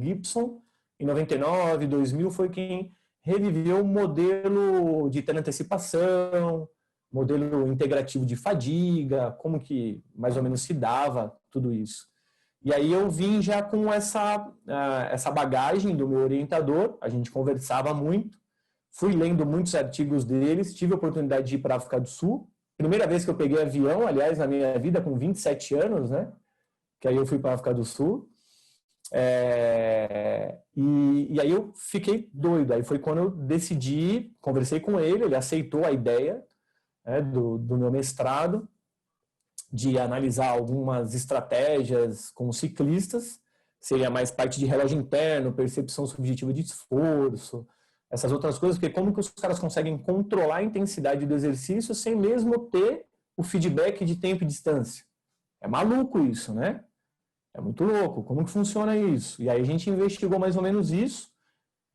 Gibson, em 99, 2000, foi quem reviveu o modelo de teleantecipação, modelo integrativo de fadiga, como que mais ou menos se dava tudo isso. E aí eu vim já com essa bagagem do meu orientador, a gente conversava muito, fui lendo muitos artigos deles, tive a oportunidade de ir para a África do Sul. Primeira vez que eu peguei avião, aliás, na minha vida, com 27 anos, né? Que aí eu fui para a África do Sul. E aí eu fiquei doido. Aí foi quando eu decidi, conversei com ele, ele aceitou a ideia, né, do meu mestrado, de analisar algumas estratégias com ciclistas. Seria mais parte de relógio interno, percepção subjetiva de esforço, essas outras coisas, porque como que os caras conseguem controlar a intensidade do exercício sem mesmo ter o feedback de tempo e distância? É maluco isso, né? É muito louco. Como que funciona isso? E aí a gente investigou mais ou menos isso,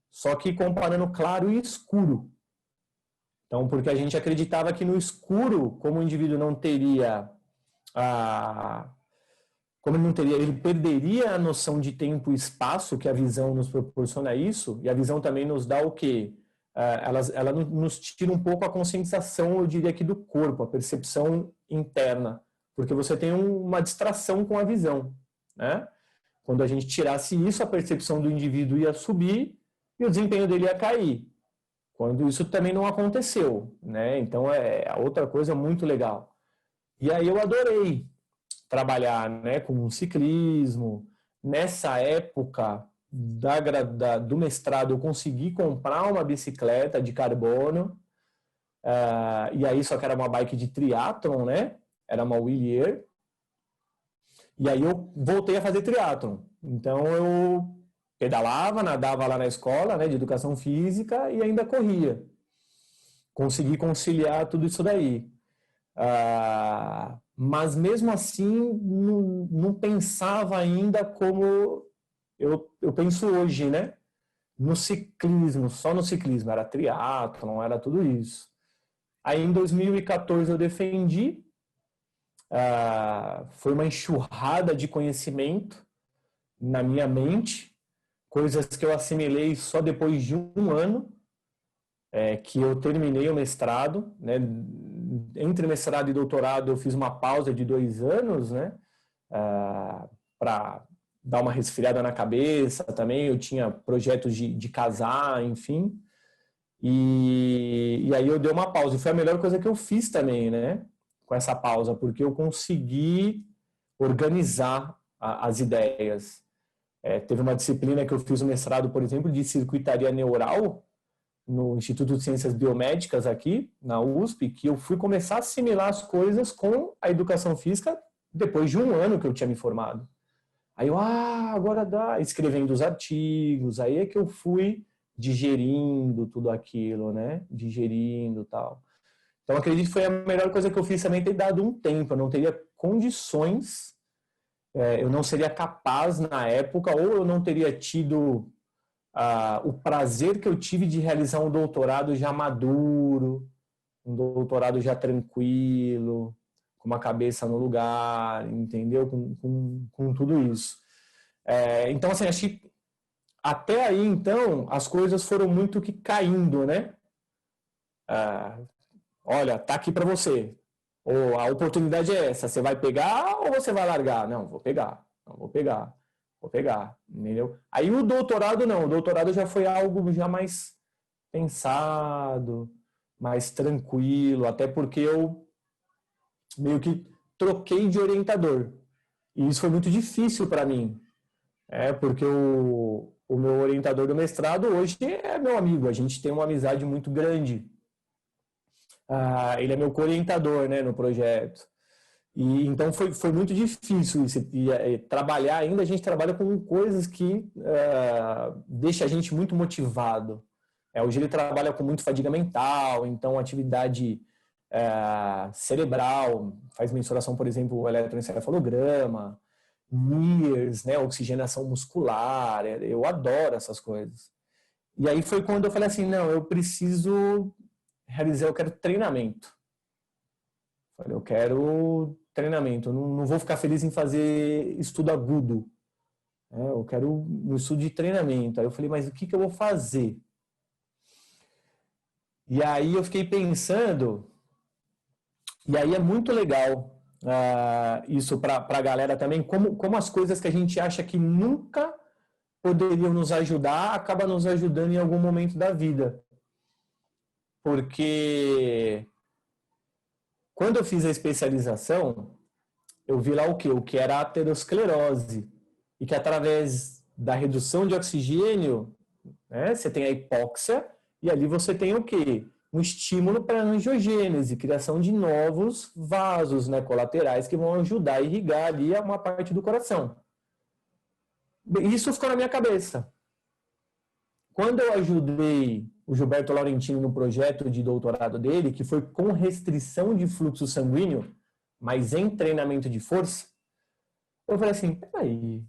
só que comparando claro e escuro. Então, porque a gente acreditava que no escuro, como o indivíduo não teria ele perderia a noção de tempo e espaço, que a visão nos proporciona isso, e a visão também nos dá o quê? Ela nos tira um pouco a conscientização, eu diria aqui, do corpo, a percepção interna, porque você tem uma distração com a visão, né? Quando a gente tirasse isso, a percepção do indivíduo ia subir e o desempenho dele ia cair. Quando isso também não aconteceu, né? Então é outra coisa muito legal. E aí eu adorei trabalhar, né, com ciclismo. Nessa época do mestrado, eu consegui comprar uma bicicleta de carbono, e aí só que era uma bike de triatlon, né? Era uma Wheelier. E aí eu voltei a fazer triatlon. Então eu pedalava, nadava lá na escola, né, de educação física e ainda corria. Consegui conciliar tudo isso daí. Mas mesmo assim, não pensava ainda como eu penso hoje, né? No ciclismo, só no ciclismo. Era triatlon, era tudo isso. Aí em 2014 eu defendi. Foi uma enxurrada de conhecimento na minha mente, coisas que eu assimilei só depois de um ano, que eu terminei o mestrado, né? Entre mestrado e doutorado eu fiz uma pausa de 2 anos, né? Para dar uma resfriada na cabeça também, eu tinha projetos de casar, enfim, e aí eu dei uma pausa, e foi a melhor coisa que eu fiz também, né? Com essa pausa, porque eu consegui organizar as ideias. Teve uma disciplina que eu fiz o mestrado, por exemplo, de circuitaria neural, no Instituto de Ciências Biomédicas aqui, na USP, que eu fui começar a assimilar as coisas com a educação física depois de um ano que eu tinha me formado. Aí eu, agora dá, escrevendo os artigos, aí é que eu fui digerindo tudo aquilo, né? Digerindo e tal. Então, acredito que foi a melhor coisa que eu fiz também ter dado um tempo. Eu não teria condições, eu não seria capaz na época, ou eu não teria tido o prazer que eu tive de realizar um doutorado já maduro, um doutorado já tranquilo, com uma cabeça no lugar, entendeu? Com tudo isso. Então, assim, acho que até aí, então, as coisas foram muito que caindo, né? Olha, tá aqui para você. Ou a oportunidade é essa, você vai pegar ou você vai largar? Não, vou pegar. Não, vou pegar, entendeu? Aí o doutorado não, o doutorado já foi algo já mais pensado, mais tranquilo, até porque eu meio que troquei de orientador. E isso foi muito difícil para mim, porque o meu orientador do mestrado hoje é meu amigo, a gente tem uma amizade muito grande. Ele é meu co-orientador, né, no projeto. E então foi muito difícil isso. E trabalhar ainda, a gente trabalha com coisas que deixa a gente muito motivado. Hoje ele trabalha com muito fadiga mental, então atividade cerebral, faz mensuração, por exemplo, eletroencefalograma, NIRS, né, oxigenação muscular. Eu adoro essas coisas. E aí foi quando eu falei assim, não, eu preciso realizar, eu quero treinamento. Eu quero treinamento, eu não vou ficar feliz em fazer estudo agudo. Eu quero um estudo de treinamento. Aí eu falei, mas o que eu vou fazer? E aí eu fiquei pensando, e aí é muito legal isso para a galera também, como as coisas que a gente acha que nunca poderiam nos ajudar, acaba nos ajudando em algum momento da vida. Porque quando eu fiz a especialização, eu vi lá o quê? O que era a aterosclerose. E que através da redução de oxigênio, né, você tem a hipóxia, e ali você tem o quê? Um estímulo para a angiogênese, criação de novos vasos, né, colaterais que vão ajudar a irrigar ali uma parte do coração. Isso ficou na minha cabeça. Quando eu ajudei o Gilberto Laurentino no projeto de doutorado dele, que foi com restrição de fluxo sanguíneo, mas em treinamento de força, eu falei assim, peraí,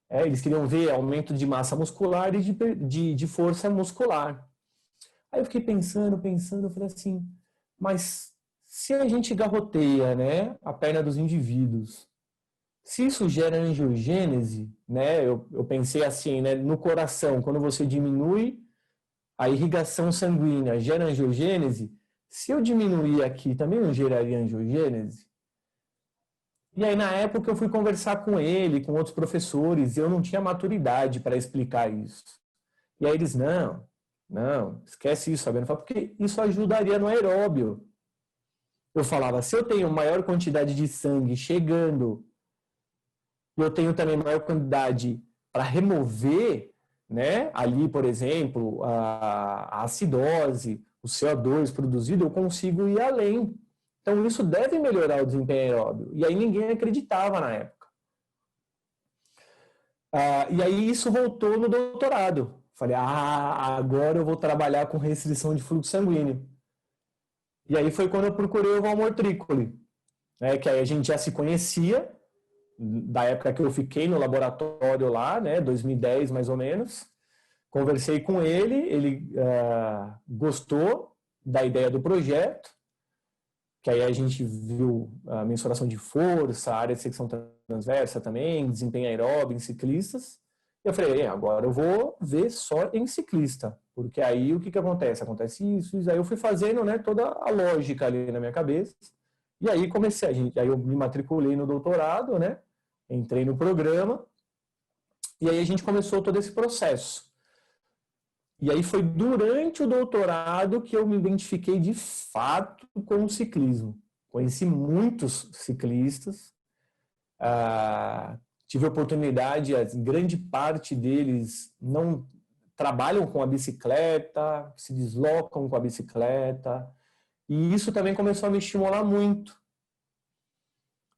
eles queriam ver aumento de massa muscular e de força muscular. Aí eu fiquei pensando, eu falei assim, mas se a gente garroteia, né, a perna dos indivíduos, se isso gera angiogênese, né, eu pensei assim, né, no coração, quando você diminui a irrigação sanguínea, gera angiogênese, se eu diminuir aqui, também não geraria angiogênese? E aí, na época, eu fui conversar com ele, com outros professores, e eu não tinha maturidade para explicar isso. E aí eles, não, esquece isso, Fabiano, porque isso ajudaria no aeróbio. Eu falava, se eu tenho maior quantidade de sangue chegando, eu tenho também maior quantidade para remover, né, ali, por exemplo, a acidose, o CO2 produzido, eu consigo ir além. Então, isso deve melhorar o desempenho aeróbio. E aí ninguém acreditava na época. E aí isso voltou no doutorado. Falei, agora eu vou trabalhar com restrição de fluxo sanguíneo. E aí foi quando eu procurei o Valmor Tricoli, né, que aí a gente já se conhecia, da época que eu fiquei no laboratório lá, né, 2010 mais ou menos. Conversei com ele gostou da ideia do projeto, que aí a gente viu a mensuração de força, área de secção transversa também, desempenho aeróbio em ciclistas. Eu falei, agora eu vou ver só em ciclista, porque aí o que acontece? Acontece isso. Aí eu fui fazendo, né, toda a lógica ali na minha cabeça, e aí aí eu me matriculei no doutorado, né, entrei no programa, e aí a gente começou todo esse processo. E aí foi durante o doutorado que eu me identifiquei de fato com o ciclismo. Conheci muitos ciclistas, tive a oportunidade, grande parte deles não trabalham com a bicicleta, se deslocam com a bicicleta, e isso também começou a me estimular muito.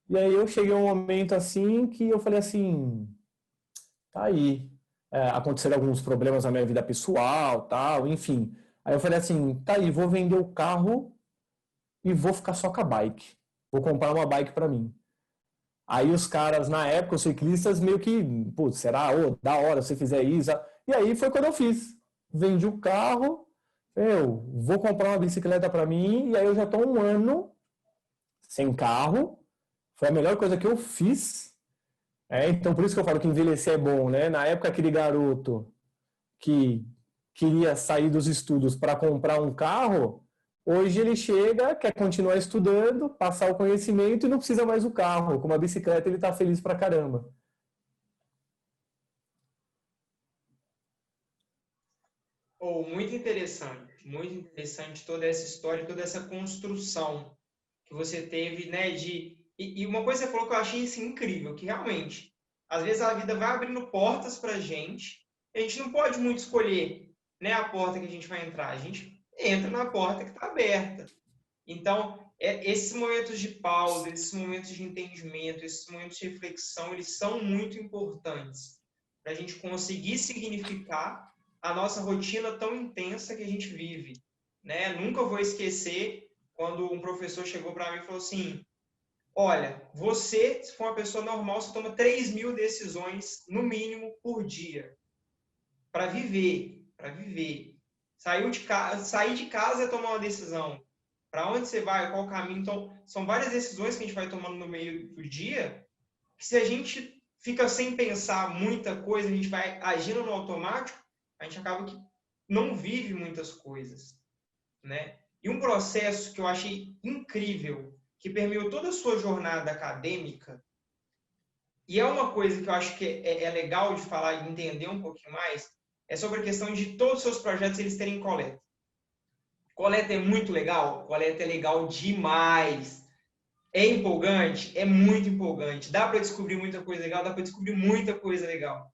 E aí eu cheguei a um momento assim que eu falei assim, tá aí, aconteceram alguns problemas na minha vida pessoal, tal, enfim. Aí eu falei assim, tá aí, vou vender o carro e vou ficar só com a bike. Vou comprar uma bike para mim. Aí os caras, na época, os ciclistas, meio que, putz, será? Da hora se fizer isso. E aí foi quando eu fiz. Vendi o carro, eu vou comprar uma bicicleta para mim, e aí eu já estou 1 ano sem carro. Foi a melhor coisa que eu fiz. Então, por isso que eu falo que envelhecer é bom, né? Na época, aquele garoto que queria sair dos estudos para comprar um carro, hoje ele chega, quer continuar estudando, passar o conhecimento e não precisa mais do carro. Com uma bicicleta ele está feliz pra caramba. Muito interessante toda essa história, toda essa construção que você teve, né, e uma coisa que você falou que eu achei assim, incrível, que realmente, às vezes a vida vai abrindo portas pra gente, e a gente não pode muito escolher, né, a porta que a gente vai entrar, a gente entra na porta que está aberta. Então, esses momentos de pausa, esses momentos de entendimento, esses momentos de reflexão, eles são muito importantes para a gente conseguir significar a nossa rotina tão intensa que a gente vive, né? Nunca vou esquecer quando um professor chegou para mim e falou assim, olha, você, se for uma pessoa normal, você toma 3.000 decisões, no mínimo, por dia, para viver, Sair de casa é tomar uma decisão. Para onde você vai, qual o caminho. Então, são várias decisões que a gente vai tomando no meio do dia, que se a gente fica sem pensar muita coisa, a gente vai agindo no automático, a gente acaba que não vive muitas coisas, né? E um processo que eu achei incrível, que permeou toda a sua jornada acadêmica, e é uma coisa que eu acho que é legal de falar e entender um pouquinho mais, é sobre a questão de todos os seus projetos eles terem coleta. Coleta é muito legal? Coleta é legal demais. É empolgante? É muito empolgante. Dá para descobrir muita coisa legal? Dá para descobrir muita coisa legal.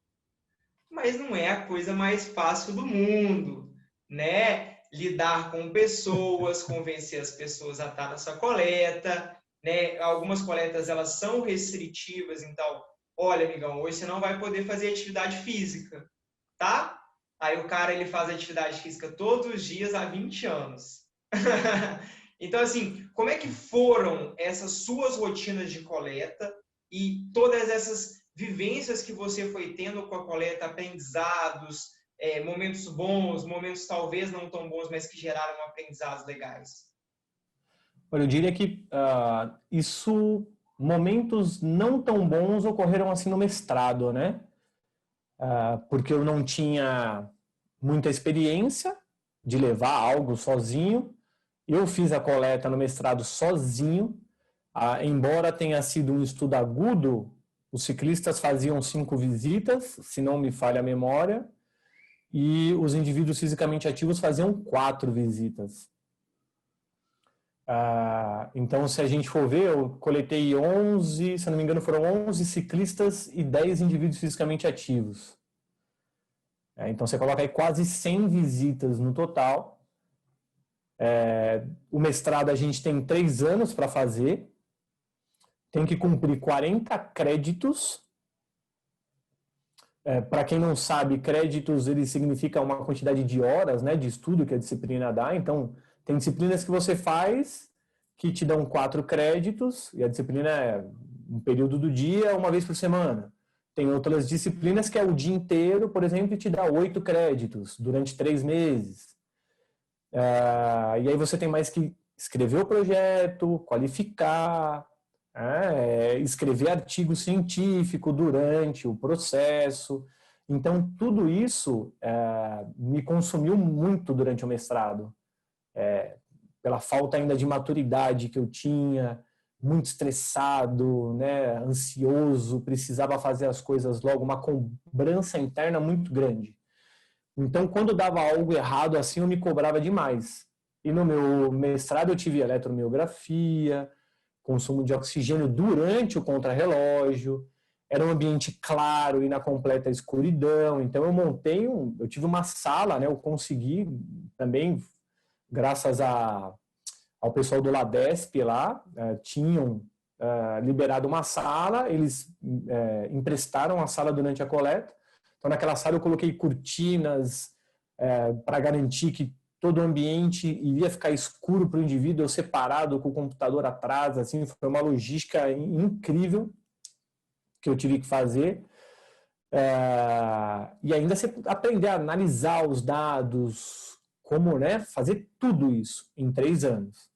Mas não é a coisa mais fácil do mundo, né? Lidar com pessoas, convencer as pessoas a estar na sua coleta, né? Algumas coletas, elas são restritivas, então, olha, amigão, hoje você não vai poder fazer atividade física, tá? Aí o cara, ele faz atividade física todos os dias há 20 anos. Então, assim, como é que foram essas suas rotinas de coleta e todas essas vivências que você foi tendo com a coleta, aprendizados, momentos bons, momentos talvez não tão bons, mas que geraram aprendizados legais? Olha, eu diria que momentos não tão bons ocorreram assim no mestrado, né? Porque eu não tinha muita experiência de levar algo sozinho. Eu fiz a coleta no mestrado sozinho, embora tenha sido um estudo agudo, os ciclistas faziam 5 visitas, se não me falha a memória, e os indivíduos fisicamente ativos faziam 4 visitas. Então, se a gente for ver, eu coletei 11, se não me engano, foram 11 ciclistas e 10 indivíduos fisicamente ativos. Então, você coloca aí quase 100 visitas no total. O mestrado a gente tem 3 anos para fazer, tem que cumprir 40 créditos, Para quem não sabe, créditos, ele significa uma quantidade de horas, né, de estudo que a disciplina dá. Então, tem disciplinas que você faz que te dão 4 créditos, e a disciplina é um período do dia, uma vez por semana. Tem outras disciplinas que é o dia inteiro, por exemplo, e te dá 8 créditos durante 3 meses. E aí você tem mais que escrever o projeto, qualificar, escrever artigo científico durante o processo. Então, tudo isso me consumiu muito durante o mestrado. Pela falta ainda de maturidade que eu tinha, muito estressado, né, ansioso, precisava fazer as coisas logo, uma cobrança interna muito grande. Então, quando dava algo errado assim, eu me cobrava demais. E no meu mestrado eu tive eletromiografia, consumo de oxigênio durante o contrarrelógio, era um ambiente claro e na completa escuridão. Então eu tive uma sala, né, eu consegui também, graças ao pessoal do LADESP lá, tinham liberado uma sala, eles emprestaram a sala durante a coleta. Então, naquela sala eu coloquei cortinas para garantir que todo o ambiente iria ficar escuro para o indivíduo, eu separado com o computador atrás, assim, foi uma logística incrível que eu tive que fazer. E ainda você aprender a analisar os dados, como, né, fazer tudo isso em 3 anos.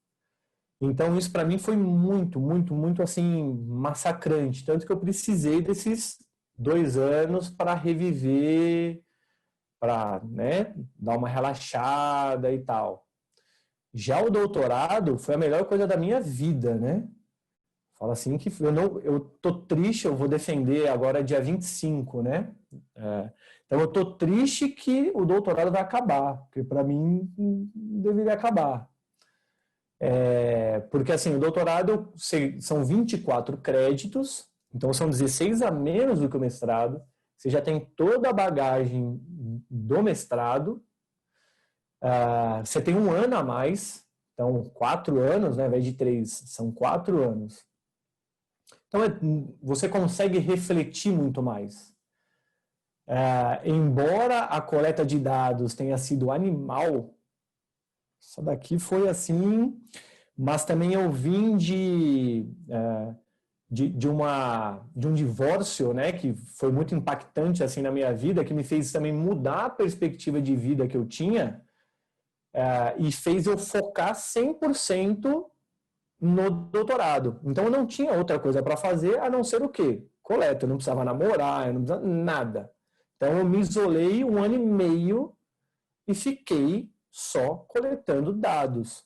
Então, isso para mim foi muito, muito, muito, assim, massacrante. Tanto que eu precisei desses 2 anos para reviver, para, né, dar uma relaxada e tal. Já o doutorado foi a melhor coisa da minha vida, né? Fala assim que eu tô triste, eu vou defender agora dia 25, né? Então eu tô triste que o doutorado vai acabar, porque para mim deveria acabar. Porque assim, o doutorado são 24 créditos, então são 16 a menos do que o mestrado. Você já tem toda a bagagem do mestrado. Você tem 1 ano a mais, então 4 anos, né, ao invés de 3, são 4 anos. Então você consegue refletir muito mais. Embora a coleta de dados tenha sido animal, isso daqui foi assim, mas também eu vim de um divórcio, né, que foi muito impactante assim na minha vida, que me fez também mudar a perspectiva de vida que eu tinha, e fez eu focar 100% no doutorado. Então eu não tinha outra coisa para fazer a não ser o quê? Coleta, eu não precisava namorar, eu não precisava nada. Então eu me isolei 1 ano e meio e fiquei só coletando dados.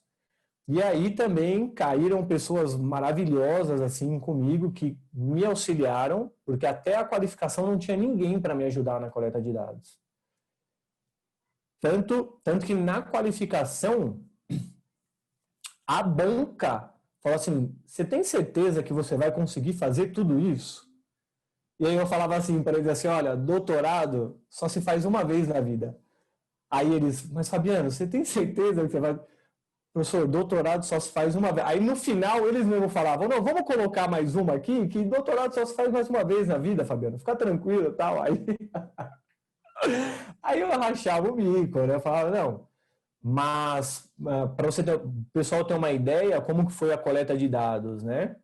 E aí também caíram pessoas maravilhosas assim comigo que me auxiliaram, porque até a qualificação não tinha ninguém para me ajudar na coleta de dados. Tanto que na qualificação a banca falou assim, você tem certeza que você vai conseguir fazer tudo isso? E aí eu falava assim para eles assim, olha, doutorado só se faz uma vez na vida. Aí eles, mas Fabiano, você tem certeza que você vai... Professor, doutorado só se faz uma vez. Aí no final eles mesmo falavam, não, vamos colocar mais uma aqui, que doutorado só se faz mais uma vez na vida, Fabiano. Fica tranquilo e tal. Aí eu rachava o bico, né? Eu falava, não. Mas para o pessoal ter uma ideia como que foi a coleta de dados, né?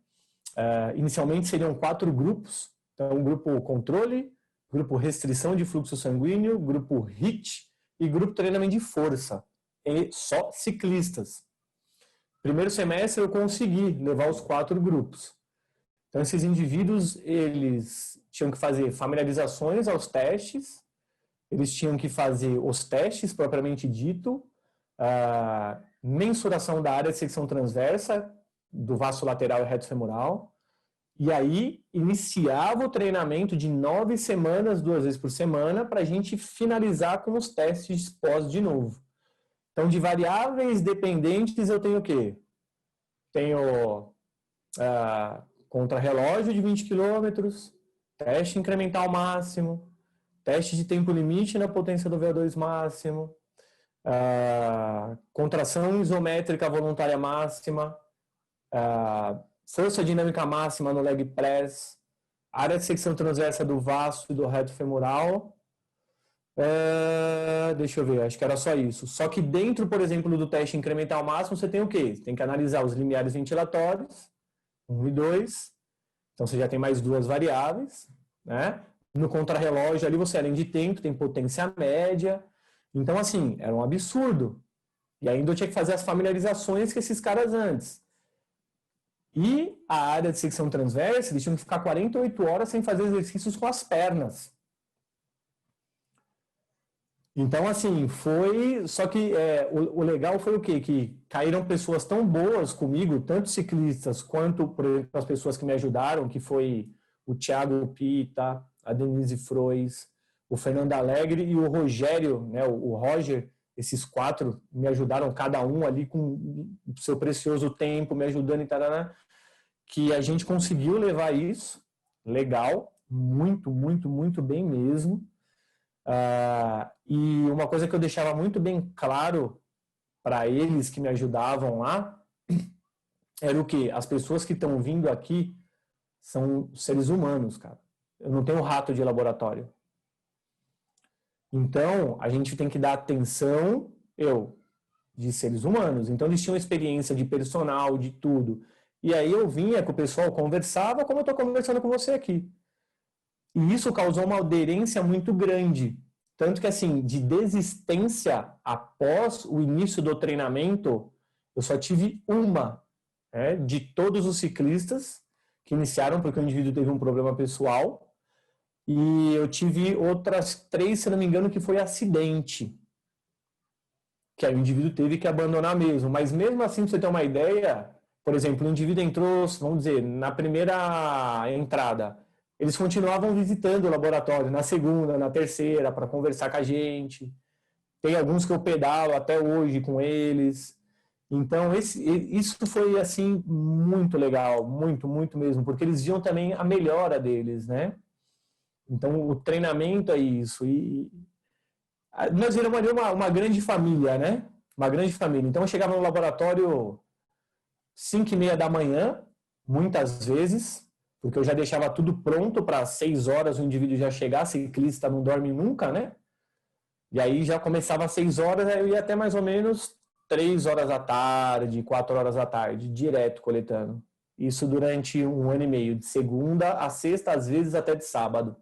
Inicialmente seriam 4 grupos. Então, grupo controle, grupo restrição de fluxo sanguíneo, grupo HIIT e grupo treinamento de força. E só ciclistas. Primeiro semestre eu consegui levar os 4 grupos. Então esses indivíduos, eles tinham que fazer familiarizações aos testes, eles tinham que fazer os testes propriamente dito, mensuração da área de secção transversa, do vaso lateral e reto femoral, e aí iniciava o treinamento de 9 semanas, 2 vezes por semana, para a gente finalizar com os testes pós de novo. Então, de variáveis dependentes, eu tenho o quê? Tenho contrarrelógio de 20 km, teste incremental máximo, teste de tempo limite na potência do VO2 máximo, contração isométrica voluntária máxima, força dinâmica máxima no leg press, área de secção transversa do vasto e do reto femoral. Deixa eu ver, acho que era só isso. Só que dentro, por exemplo, do teste incremental máximo, você tem o quê? Você tem que analisar os limiares ventilatórios, 1 e 2. Então, você já tem mais 2 variáveis, né? No contrarrelógio, ali você, além de tempo, tem potência média. Então, assim, era um absurdo. E ainda eu tinha que fazer as familiarizações com esses caras antes. E a área de secção transversa, eles tinham que ficar 48 horas sem fazer exercícios com as pernas. Então, assim, foi... Só que o legal foi o quê? Que caíram pessoas tão boas comigo, tanto ciclistas quanto, por exemplo, as pessoas que me ajudaram, que foi o Thiago Pita, a Denise Frois, o Fernando Alegre e o Rogério, né, o Roger. Esses 4 me ajudaram, cada um ali com o seu precioso tempo, me ajudando e tal, que a gente conseguiu levar isso, legal, muito, muito, muito bem mesmo. E uma coisa que eu deixava muito bem claro para eles que me ajudavam lá, era o quê? As pessoas que estão vindo aqui são seres humanos, cara. Eu não tenho rato de laboratório. Então, a gente tem que dar atenção, de seres humanos. Então, eles tinham experiência de personal, de tudo. E aí eu vinha com o pessoal, conversava como eu estou conversando com você aqui. E isso causou uma aderência muito grande. Tanto que, assim, de desistência após o início do treinamento, eu só tive uma, né, de todos os ciclistas que iniciaram porque o indivíduo teve um problema pessoal. E eu tive outras 3, se não me engano, que foi acidente. Que aí o indivíduo teve que abandonar mesmo. Mas mesmo assim, pra você ter uma ideia, por exemplo, o indivíduo entrou, vamos dizer, na primeira entrada. Eles continuavam visitando o laboratório na segunda, na terceira, para conversar com a gente. Tem alguns que eu pedalo até hoje com eles. Então, isso foi, assim, muito legal. Muito, muito mesmo. Porque eles viam também a melhora deles, né? Então, o treinamento é isso. E nós viramos ali uma grande família, né? Uma grande família. Então, eu chegava no laboratório 5:30 da manhã, muitas vezes, porque eu já deixava tudo pronto para 6 horas o indivíduo já chegar. Ciclista não dorme nunca, né? E aí já começava às 6 horas, aí eu ia até mais ou menos 3 horas da tarde, 4 horas da tarde, direto coletando. Isso durante 1 ano e meio, de segunda a sexta, às vezes até de sábado.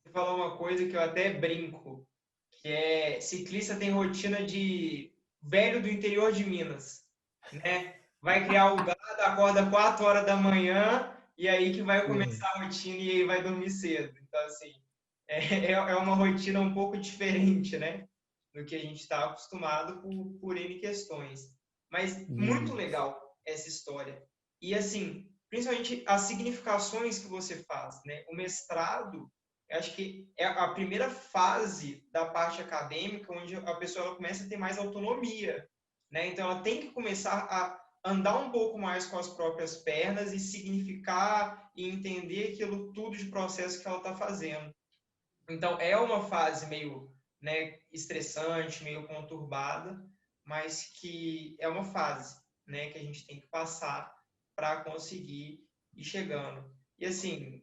Você falou uma coisa que eu até brinco, que é ciclista tem rotina de velho do interior de Minas, né? Vai criar o gado, acorda 4 horas da manhã e aí que vai começar a rotina e aí vai dormir cedo. Então, assim, é uma rotina um pouco diferente, né? Do que a gente está acostumado por N questões. Mas muito legal essa história. E, assim, principalmente as significações que você faz, né? O mestrado, eu acho que é a primeira fase da parte acadêmica onde a pessoa ela começa a ter mais autonomia, né? Então, ela tem que começar a andar um pouco mais com as próprias pernas e significar e entender aquilo tudo de processo que ela está fazendo. Então, é uma fase meio, né, estressante, meio conturbada, mas que é uma fase, né, que a gente tem que passar para conseguir ir chegando. E, assim,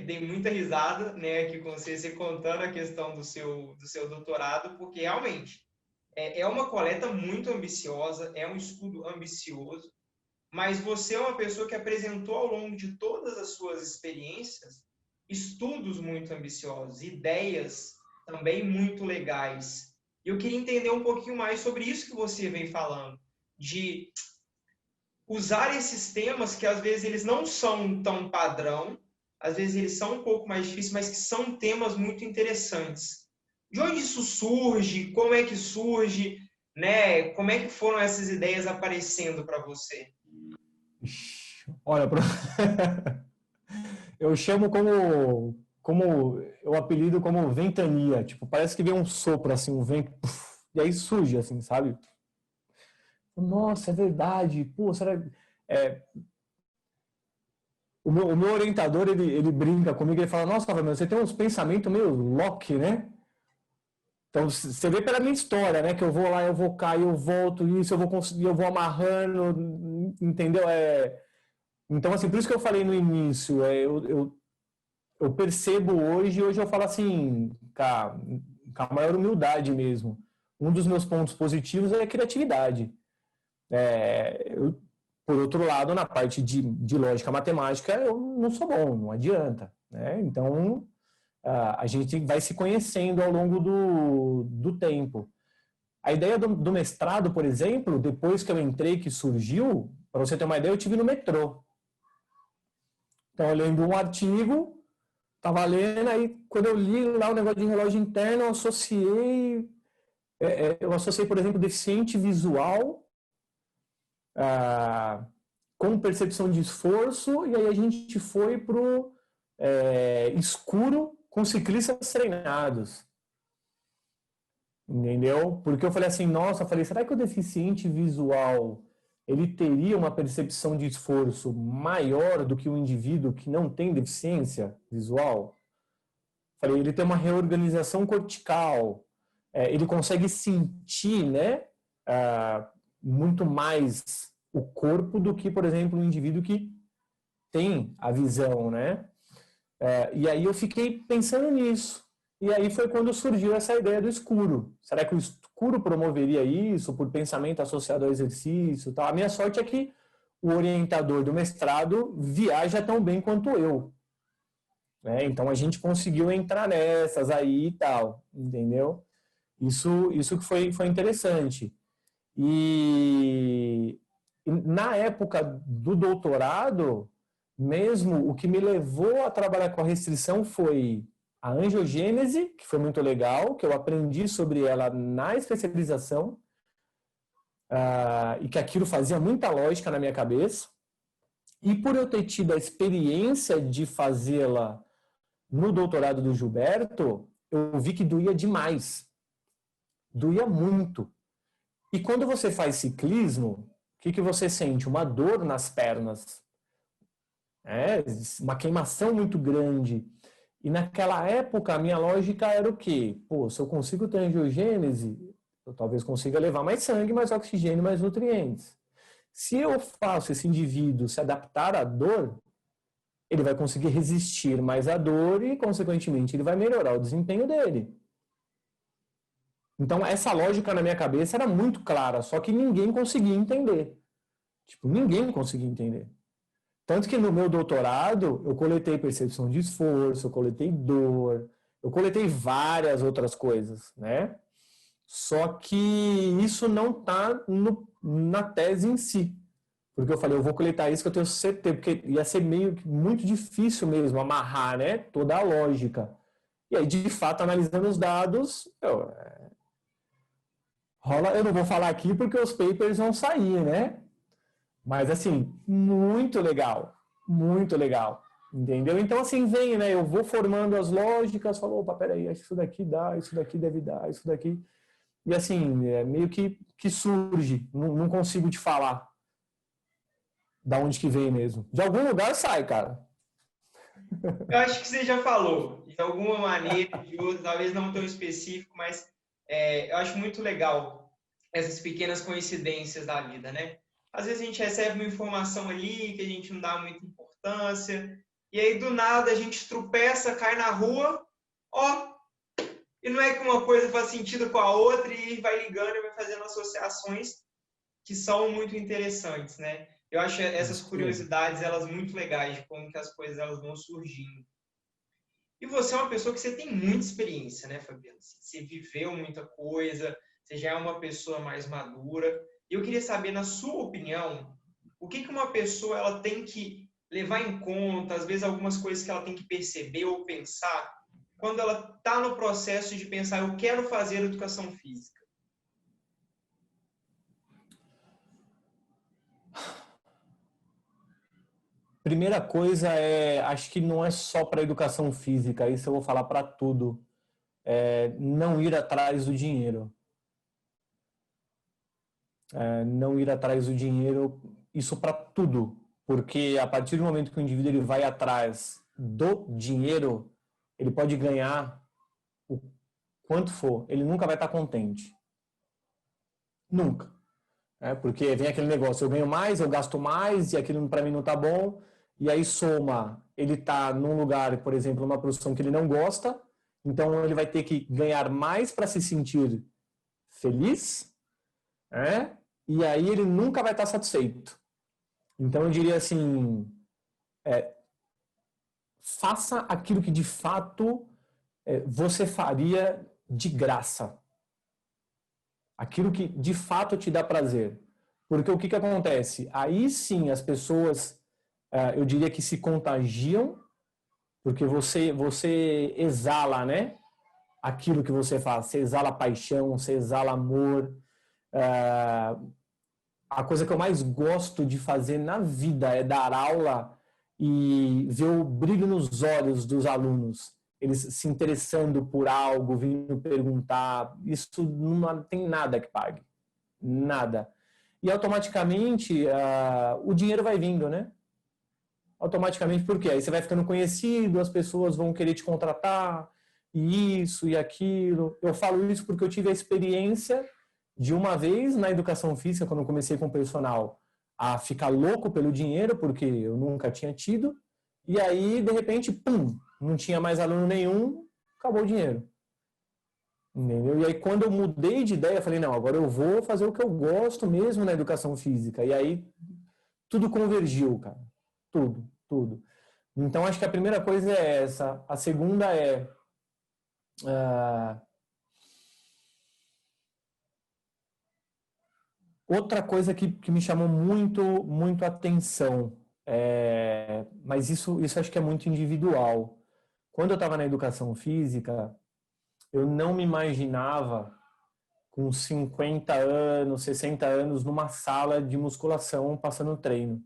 dei muita risada, né, aqui com você contando a questão do seu doutorado, porque realmente é uma coleta muito ambiciosa, é um estudo ambicioso, mas você é uma pessoa que apresentou ao longo de todas as suas experiências estudos muito ambiciosos, ideias também muito legais. E eu queria entender um pouquinho mais sobre isso que você vem falando, de usar esses temas que às vezes eles não são tão padrão, às vezes eles são um pouco mais difíceis, mas que são temas muito interessantes. De onde isso surge? Como é que surge? Né? Como é que foram essas ideias aparecendo para você? Olha, eu chamo como eu apelido como ventania, tipo, parece que vem um sopro assim, um vento, e aí surge assim, sabe? Nossa, é verdade. Pô, será o meu orientador, ele brinca comigo, ele fala: "Nossa, Fabiano, você tem uns pensamentos meio Locke, né?" Então, você vê pela minha história, né? Que eu vou lá, eu vou cair, eu volto, isso, eu vou conseguir, eu vou amarrando, entendeu? Então, assim, por isso que eu falei no início, eu percebo hoje eu falo assim, com a maior humildade mesmo. Um dos meus pontos positivos é a criatividade. Por outro lado, na parte de lógica matemática, eu não sou bom, não adianta, né? Então, a gente vai se conhecendo ao longo do tempo. A ideia do mestrado, por exemplo, depois que eu entrei, que surgiu, para você ter uma ideia, eu tive no metrô. Então, eu lendo um artigo, estava lendo, aí quando eu li lá o negócio de relógio interno, eu associei, por exemplo, deficiente visual com percepção de esforço, e aí a gente foi pro escuro com ciclistas treinados. Entendeu? Porque eu falei assim, nossa, será que o deficiente visual ele teria uma percepção de esforço maior do que o indivíduo que não tem deficiência visual? Falei, ele tem uma reorganização cortical, ele consegue sentir, né, muito mais o corpo do que, por exemplo, um indivíduo que tem a visão, né? E aí eu fiquei pensando nisso. E aí foi quando surgiu essa ideia do escuro. Será que o escuro promoveria isso por pensamento associado ao exercício? Tal? A minha sorte é que o orientador do mestrado viaja tão bem quanto eu. Né? Então a gente conseguiu entrar nessas aí e tal, entendeu? Isso que foi interessante. E na época do doutorado, mesmo o que me levou a trabalhar com a restrição foi a angiogênese, que foi muito legal, que eu aprendi sobre ela na especialização, e que aquilo fazia muita lógica na minha cabeça. E por eu ter tido a experiência de fazê-la no doutorado do Gilberto, eu vi que doía demais. Doía muito. E quando você faz ciclismo, o que você sente? Uma dor nas pernas. Uma queimação muito grande. E naquela época, a minha lógica era o quê? Se eu consigo ter angiogênese, eu talvez consiga levar mais sangue, mais oxigênio, mais nutrientes. Se eu faço esse indivíduo se adaptar à dor, ele vai conseguir resistir mais à dor e, consequentemente, ele vai melhorar o desempenho dele. Então, essa lógica na minha cabeça era muito clara, só que ninguém conseguia entender. Ninguém conseguia entender. Tanto que no meu doutorado, eu coletei percepção de esforço, eu coletei dor, eu coletei várias outras coisas, né? Só que isso não está na tese em si. Porque eu falei, eu vou coletar isso que eu tenho certeza, porque ia ser muito difícil mesmo amarrar, né, toda a lógica. E aí, de fato, analisando os dados, eu não vou falar aqui porque os papers vão sair, né? Mas, assim, muito legal, entendeu? Então, assim, vem, né? Eu vou formando as lógicas, falo, opa, peraí, acho que isso daqui dá, isso daqui deve dar, isso daqui... E, assim, meio que surge, não consigo te falar da onde que vem mesmo. De algum lugar sai, cara. Eu acho que você já falou, de alguma maneira, de outra, talvez não tão específico, mas eu acho muito legal essas pequenas coincidências da vida, né? Às vezes a gente recebe uma informação ali que a gente não dá muita importância, e aí do nada a gente tropeça, cai na rua, e não é que uma coisa faz sentido com a outra e vai ligando e vai fazendo associações que são muito interessantes, né? Eu acho essas curiosidades, elas muito legais, de como que as coisas elas vão surgindo. E você é uma pessoa que você tem muita experiência, né, Fabiano? Você viveu muita coisa, você já é uma pessoa mais madura. Eu queria saber, na sua opinião, o que uma pessoa ela tem que levar em conta, às vezes algumas coisas que ela tem que perceber ou pensar, quando ela está no processo de pensar, eu quero fazer educação física. Primeira coisa acho que não é só para educação física, isso eu vou falar para tudo, não ir atrás do dinheiro. Não ir atrás do dinheiro, isso para tudo, porque a partir do momento que o indivíduo ele vai atrás do dinheiro, ele pode ganhar quanto for, ele nunca vai estar contente. Nunca. Porque vem aquele negócio, eu ganho mais, eu gasto mais, e aquilo para mim não tá bom, e aí soma, ele tá num lugar, por exemplo, numa profissão que ele não gosta, então ele vai ter que ganhar mais para se sentir feliz, e aí ele nunca vai estar satisfeito. Então eu diria assim, faça aquilo que de fato você faria de graça. Aquilo que de fato te dá prazer. Porque o que acontece? Aí sim as pessoas, eu diria que se contagiam, porque você exala, né? Aquilo que você faz. Você exala paixão, você exala amor. A coisa que eu mais gosto de fazer na vida é dar aula e ver o brilho nos olhos dos alunos. Eles se interessando por algo, vindo perguntar. Isso não tem nada que pague. Nada. E automaticamente o dinheiro vai vindo, né? Automaticamente, por quê? Aí você vai ficando conhecido, as pessoas vão querer te contratar, e isso e aquilo. Eu falo isso porque eu tive a experiência de uma vez na educação física, quando eu comecei com o personal, a ficar louco pelo dinheiro, porque eu nunca tinha tido, e aí, de repente, pum, não tinha mais aluno nenhum, acabou o dinheiro. Entendeu? E aí, quando eu mudei de ideia, eu falei, não, agora eu vou fazer o que eu gosto mesmo na educação física. E aí, tudo convergiu, cara. Tudo. Então, acho que a primeira coisa é essa. A segunda é... outra coisa que me chamou muito a atenção, mas isso acho que é muito individual. Quando eu estava na educação física, eu não me imaginava com 50 anos, 60 anos, numa sala de musculação passando treino.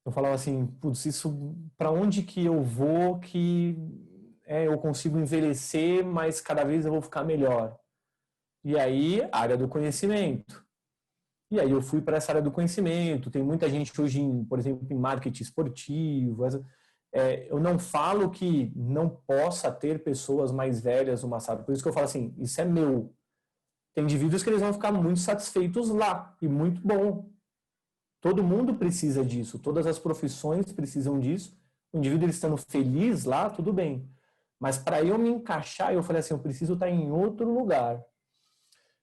Eu falava assim, putz, isso para onde que eu vou que eu consigo envelhecer, mas cada vez eu vou ficar melhor. E aí, área do conhecimento. E aí eu fui para essa área do conhecimento. Tem muita gente hoje, por exemplo, em marketing esportivo. Eu não falo que não possa ter pessoas mais velhas numa sala. Por isso que eu falo assim, isso é meu. Tem indivíduos que eles vão ficar muito satisfeitos lá. E muito bom. Todo mundo precisa disso. Todas as profissões precisam disso. O indivíduo ele estando feliz lá, tudo bem. Mas para eu me encaixar, eu falei assim, eu preciso estar em outro lugar.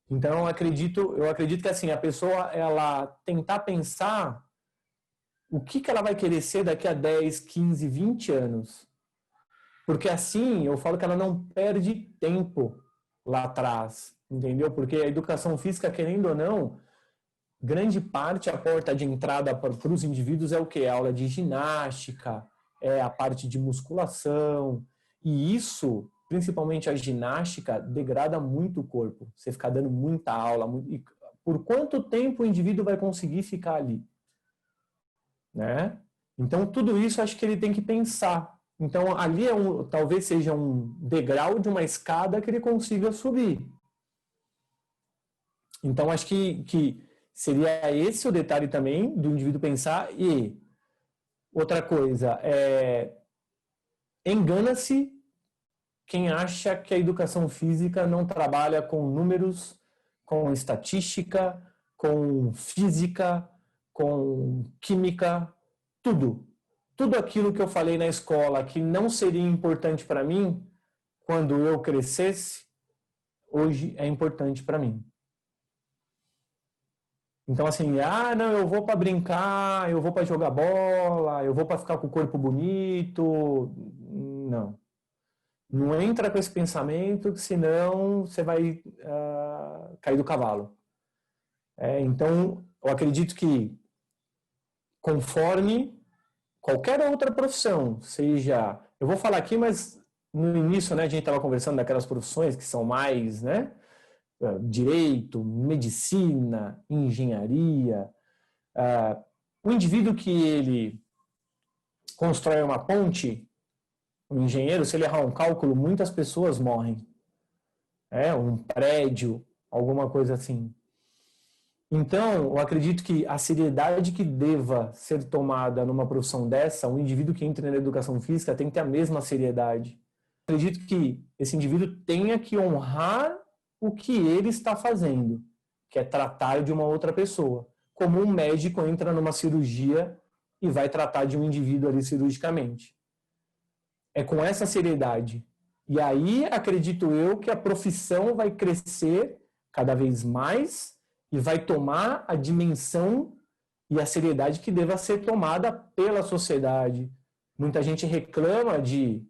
Então, eu acredito que assim, a pessoa, ela tentar pensar o que ela vai querer ser daqui a 10, 15, 20 anos. Porque assim, eu falo que ela não perde tempo lá atrás, entendeu? Porque a educação física, querendo ou não, grande parte, a porta de entrada para os indivíduos é o quê? A aula de ginástica, é a parte de musculação, e isso... principalmente a ginástica, degrada muito o corpo. Você ficar dando muita aula. E por quanto tempo o indivíduo vai conseguir ficar ali? Né? Então, tudo isso acho que ele tem que pensar. Então, ali talvez seja um degrau de uma escada que ele consiga subir. Então, acho que seria esse o detalhe também do indivíduo pensar. E outra coisa, engana-se quem acha que a educação física não trabalha com números, com estatística, com física, com química, tudo. Tudo aquilo que eu falei na escola que não seria importante para mim quando eu crescesse, hoje é importante para mim. Então assim, não, eu vou para brincar, eu vou para jogar bola, eu vou para ficar com o corpo bonito. Não. Não entra com esse pensamento, senão você vai cair do cavalo. Então, eu acredito que conforme qualquer outra profissão, seja... Eu vou falar aqui, mas no início, né, a gente estava conversando daquelas profissões que são mais, né, direito, medicina, engenharia. O indivíduo que ele constrói uma ponte... O engenheiro, se ele errar um cálculo, muitas pessoas morrem. Um prédio, alguma coisa assim. Então, eu acredito que a seriedade que deva ser tomada numa profissão dessa, um indivíduo que entra na educação física tem que ter a mesma seriedade. Eu acredito que esse indivíduo tenha que honrar o que ele está fazendo. que é tratar de uma outra pessoa. Como um médico entra numa cirurgia e vai tratar de um indivíduo ali cirurgicamente. É com essa seriedade. E aí, acredito eu, que a profissão vai crescer cada vez mais e vai tomar a dimensão e a seriedade que deva ser tomada pela sociedade. Muita gente reclama de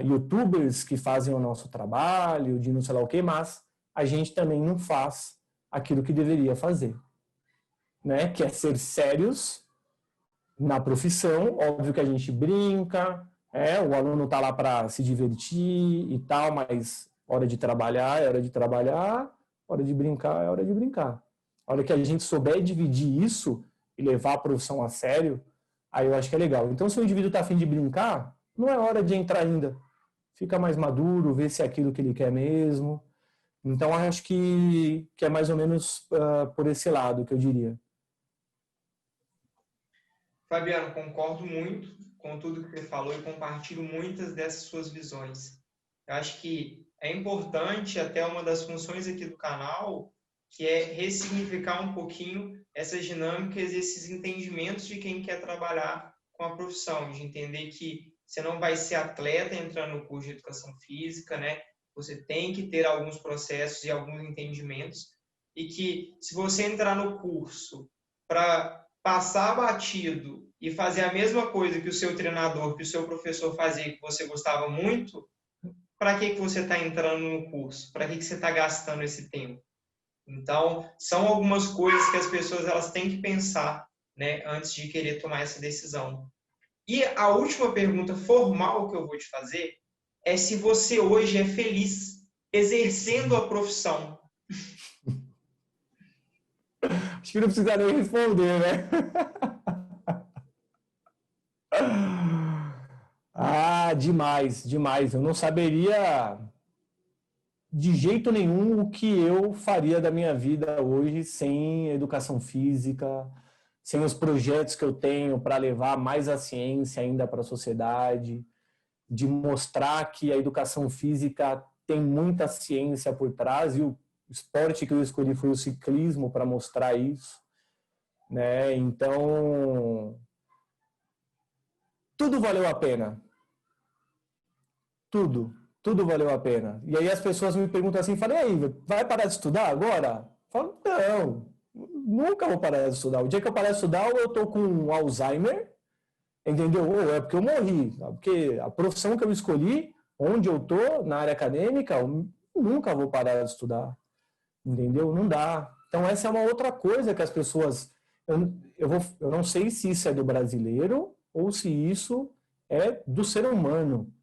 youtubers que fazem o nosso trabalho, de não sei lá o que, mas a gente também não faz aquilo que deveria fazer, né? Que é ser sérios na profissão. Óbvio que a gente brinca, o aluno está lá para se divertir e tal, mas hora de trabalhar é hora de trabalhar, hora de brincar é hora de brincar. A hora que a gente souber dividir isso e levar a profissão a sério, aí eu acho que é legal. Então, se o indivíduo está a fim de brincar, não é hora de entrar ainda. Fica mais maduro, vê se é aquilo que ele quer mesmo. Então, acho que é mais ou menos por esse lado que eu diria. Fabiano, concordo muito com tudo que você falou e compartilho muitas dessas suas visões. Eu acho que é importante, até uma das funções aqui do canal, que é ressignificar um pouquinho essas dinâmicas, esses entendimentos de quem quer trabalhar com a profissão, de entender que você não vai ser atleta entrando no curso de educação física, né? Você tem que ter alguns processos e alguns entendimentos, e que se você entrar no curso para passar batido e fazer a mesma coisa que o seu treinador, que o seu professor fazia, que você gostava muito, para que você está entrando no curso? Para que você está gastando esse tempo? Então, são algumas coisas que as pessoas elas têm que pensar, né, antes de querer tomar essa decisão. E a última pergunta formal que eu vou te fazer é se você hoje é feliz exercendo a profissão. Acho que não precisa nem responder, né? Demais, demais. Eu não saberia de jeito nenhum o que eu faria da minha vida hoje sem educação física, sem os projetos que eu tenho para levar mais a ciência ainda para a sociedade, de mostrar que a educação física tem muita ciência por trás, e o esporte que eu escolhi foi o ciclismo para mostrar isso, né? Então, tudo valeu a pena. Tudo valeu a pena. E aí as pessoas me perguntam assim, falei, aí, vai parar de estudar agora? Eu falo, não, nunca vou parar de estudar. O dia que eu parar de estudar, ou eu tô com Alzheimer, entendeu? Ou é porque eu morri. Porque a profissão que eu escolhi, onde eu tô, na área acadêmica, eu nunca vou parar de estudar. Entendeu? Não dá. Então essa é uma outra coisa que as pessoas... Eu não sei se isso é do brasileiro ou se isso é do ser humano.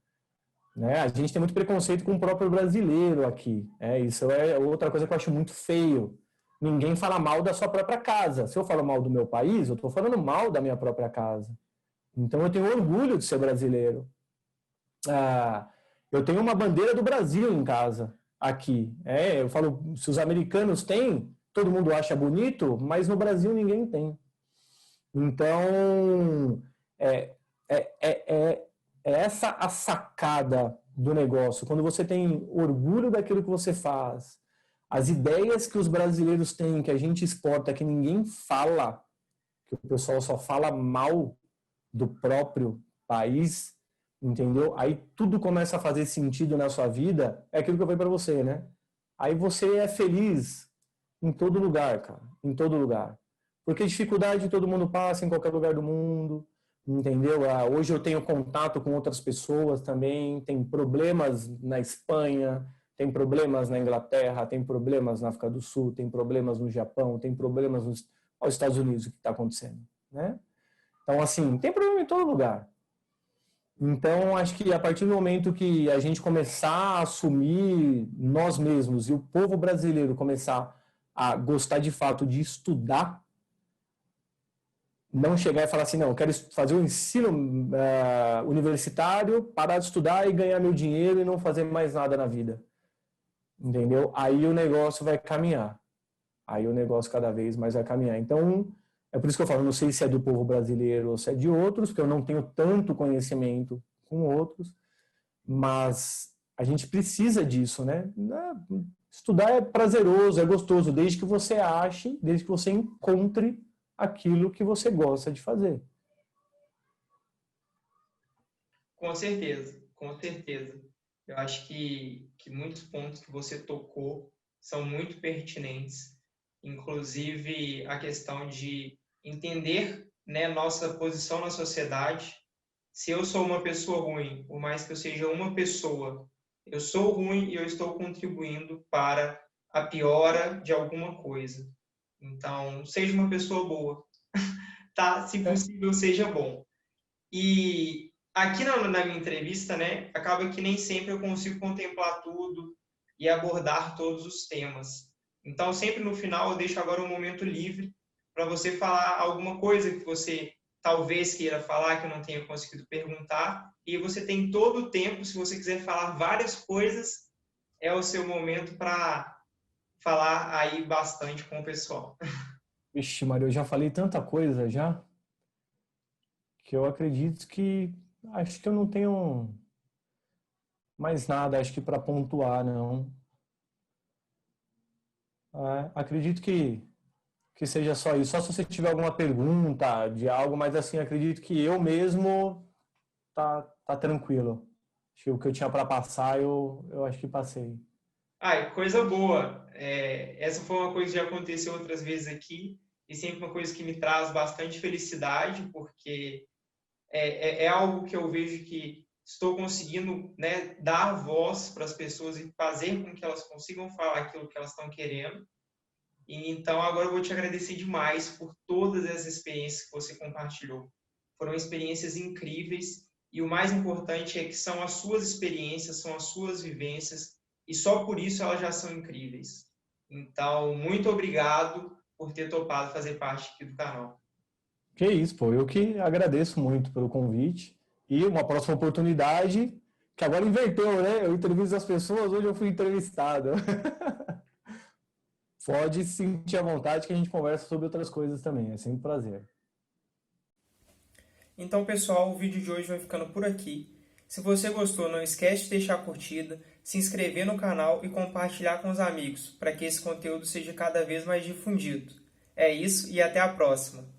Né? A gente tem muito preconceito com o próprio brasileiro aqui. Isso é outra coisa que eu acho muito feio. Ninguém fala mal da sua própria casa. Se eu falo mal do meu país, eu estou falando mal da minha própria casa. Então eu tenho orgulho de ser brasileiro. Eu tenho uma bandeira do Brasil em casa, aqui. Eu falo, se os americanos têm, todo mundo acha bonito, mas no Brasil ninguém tem. Então, é essa a sacada do negócio. Quando você tem orgulho daquilo que você faz, as ideias que os brasileiros têm, que a gente exporta, que ninguém fala, que o pessoal só fala mal do próprio país, entendeu? Aí tudo começa a fazer sentido na sua vida, é aquilo que eu falei para você, né? Aí você é feliz em todo lugar, cara, em todo lugar. Porque dificuldade todo mundo passa em qualquer lugar do mundo, entendeu? Hoje eu tenho contato com outras pessoas também, tem problemas na Espanha, tem problemas na Inglaterra, tem problemas na África do Sul, tem problemas no Japão, tem problemas nos Estados Unidos, o que está acontecendo, né? Então, assim, tem problema em todo lugar. Então, acho que a partir do momento que a gente começar a assumir nós mesmos e o povo brasileiro começar a gostar de fato de estudar, não chegar e falar assim, não, eu quero fazer um ensino universitário, parar de estudar e ganhar meu dinheiro e não fazer mais nada na vida. Entendeu? Aí o negócio vai caminhar. Aí o negócio cada vez mais vai caminhar. Então, é por isso que eu falo, não sei se é do povo brasileiro ou se é de outros, porque eu não tenho tanto conhecimento com outros, mas a gente precisa disso, né? Estudar é prazeroso, é gostoso, desde que você ache, desde que você encontre aquilo que você gosta de fazer. Com certeza, com certeza. Eu acho que muitos pontos que você tocou são muito pertinentes, inclusive a questão de entender, né, nossa posição na sociedade. Se eu sou uma pessoa ruim, por mais que eu seja uma pessoa, eu sou ruim e eu estou contribuindo para a piora de alguma coisa. Então, seja uma pessoa boa, tá? Se possível, seja bom. E aqui na minha entrevista, né, acaba que nem sempre eu consigo contemplar tudo e abordar todos os temas. Então, sempre no final, eu deixo agora um momento livre para você falar alguma coisa que você talvez queira falar, que eu não tenha conseguido perguntar. E você tem todo o tempo, se você quiser falar várias coisas, é o seu momento para falar aí bastante com o pessoal. Vixe, Maria, eu já falei tanta coisa já, que eu acredito que acho que eu não tenho mais nada, acho que para pontuar, não. Acredito que seja só isso. Só se você tiver alguma pergunta de algo, mas assim, acredito que eu mesmo tá tranquilo. Acho que o que eu tinha para passar, eu acho que passei. Ah, coisa boa. Essa foi uma coisa que já aconteceu outras vezes aqui e sempre uma coisa que me traz bastante felicidade, porque é algo que eu vejo que estou conseguindo, né, dar voz para as pessoas e fazer com que elas consigam falar aquilo que elas estão querendo. E então, agora eu vou te agradecer demais por todas as experiências que você compartilhou. Foram experiências incríveis e o mais importante é que são as suas experiências, são as suas vivências e só por isso elas já são incríveis. Então, muito obrigado por ter topado fazer parte aqui do canal. Que isso, pô. Eu que agradeço muito pelo convite. E uma próxima oportunidade, que agora inverteu, né? Eu entrevisto as pessoas, hoje eu fui entrevistado. Pode se sentir à vontade que a gente conversa sobre outras coisas também. É sempre um prazer. Então, pessoal, o vídeo de hoje vai ficando por aqui. Se você gostou, não esquece de deixar a curtida, se inscrever no canal e compartilhar com os amigos, para que esse conteúdo seja cada vez mais difundido. É isso e até a próxima!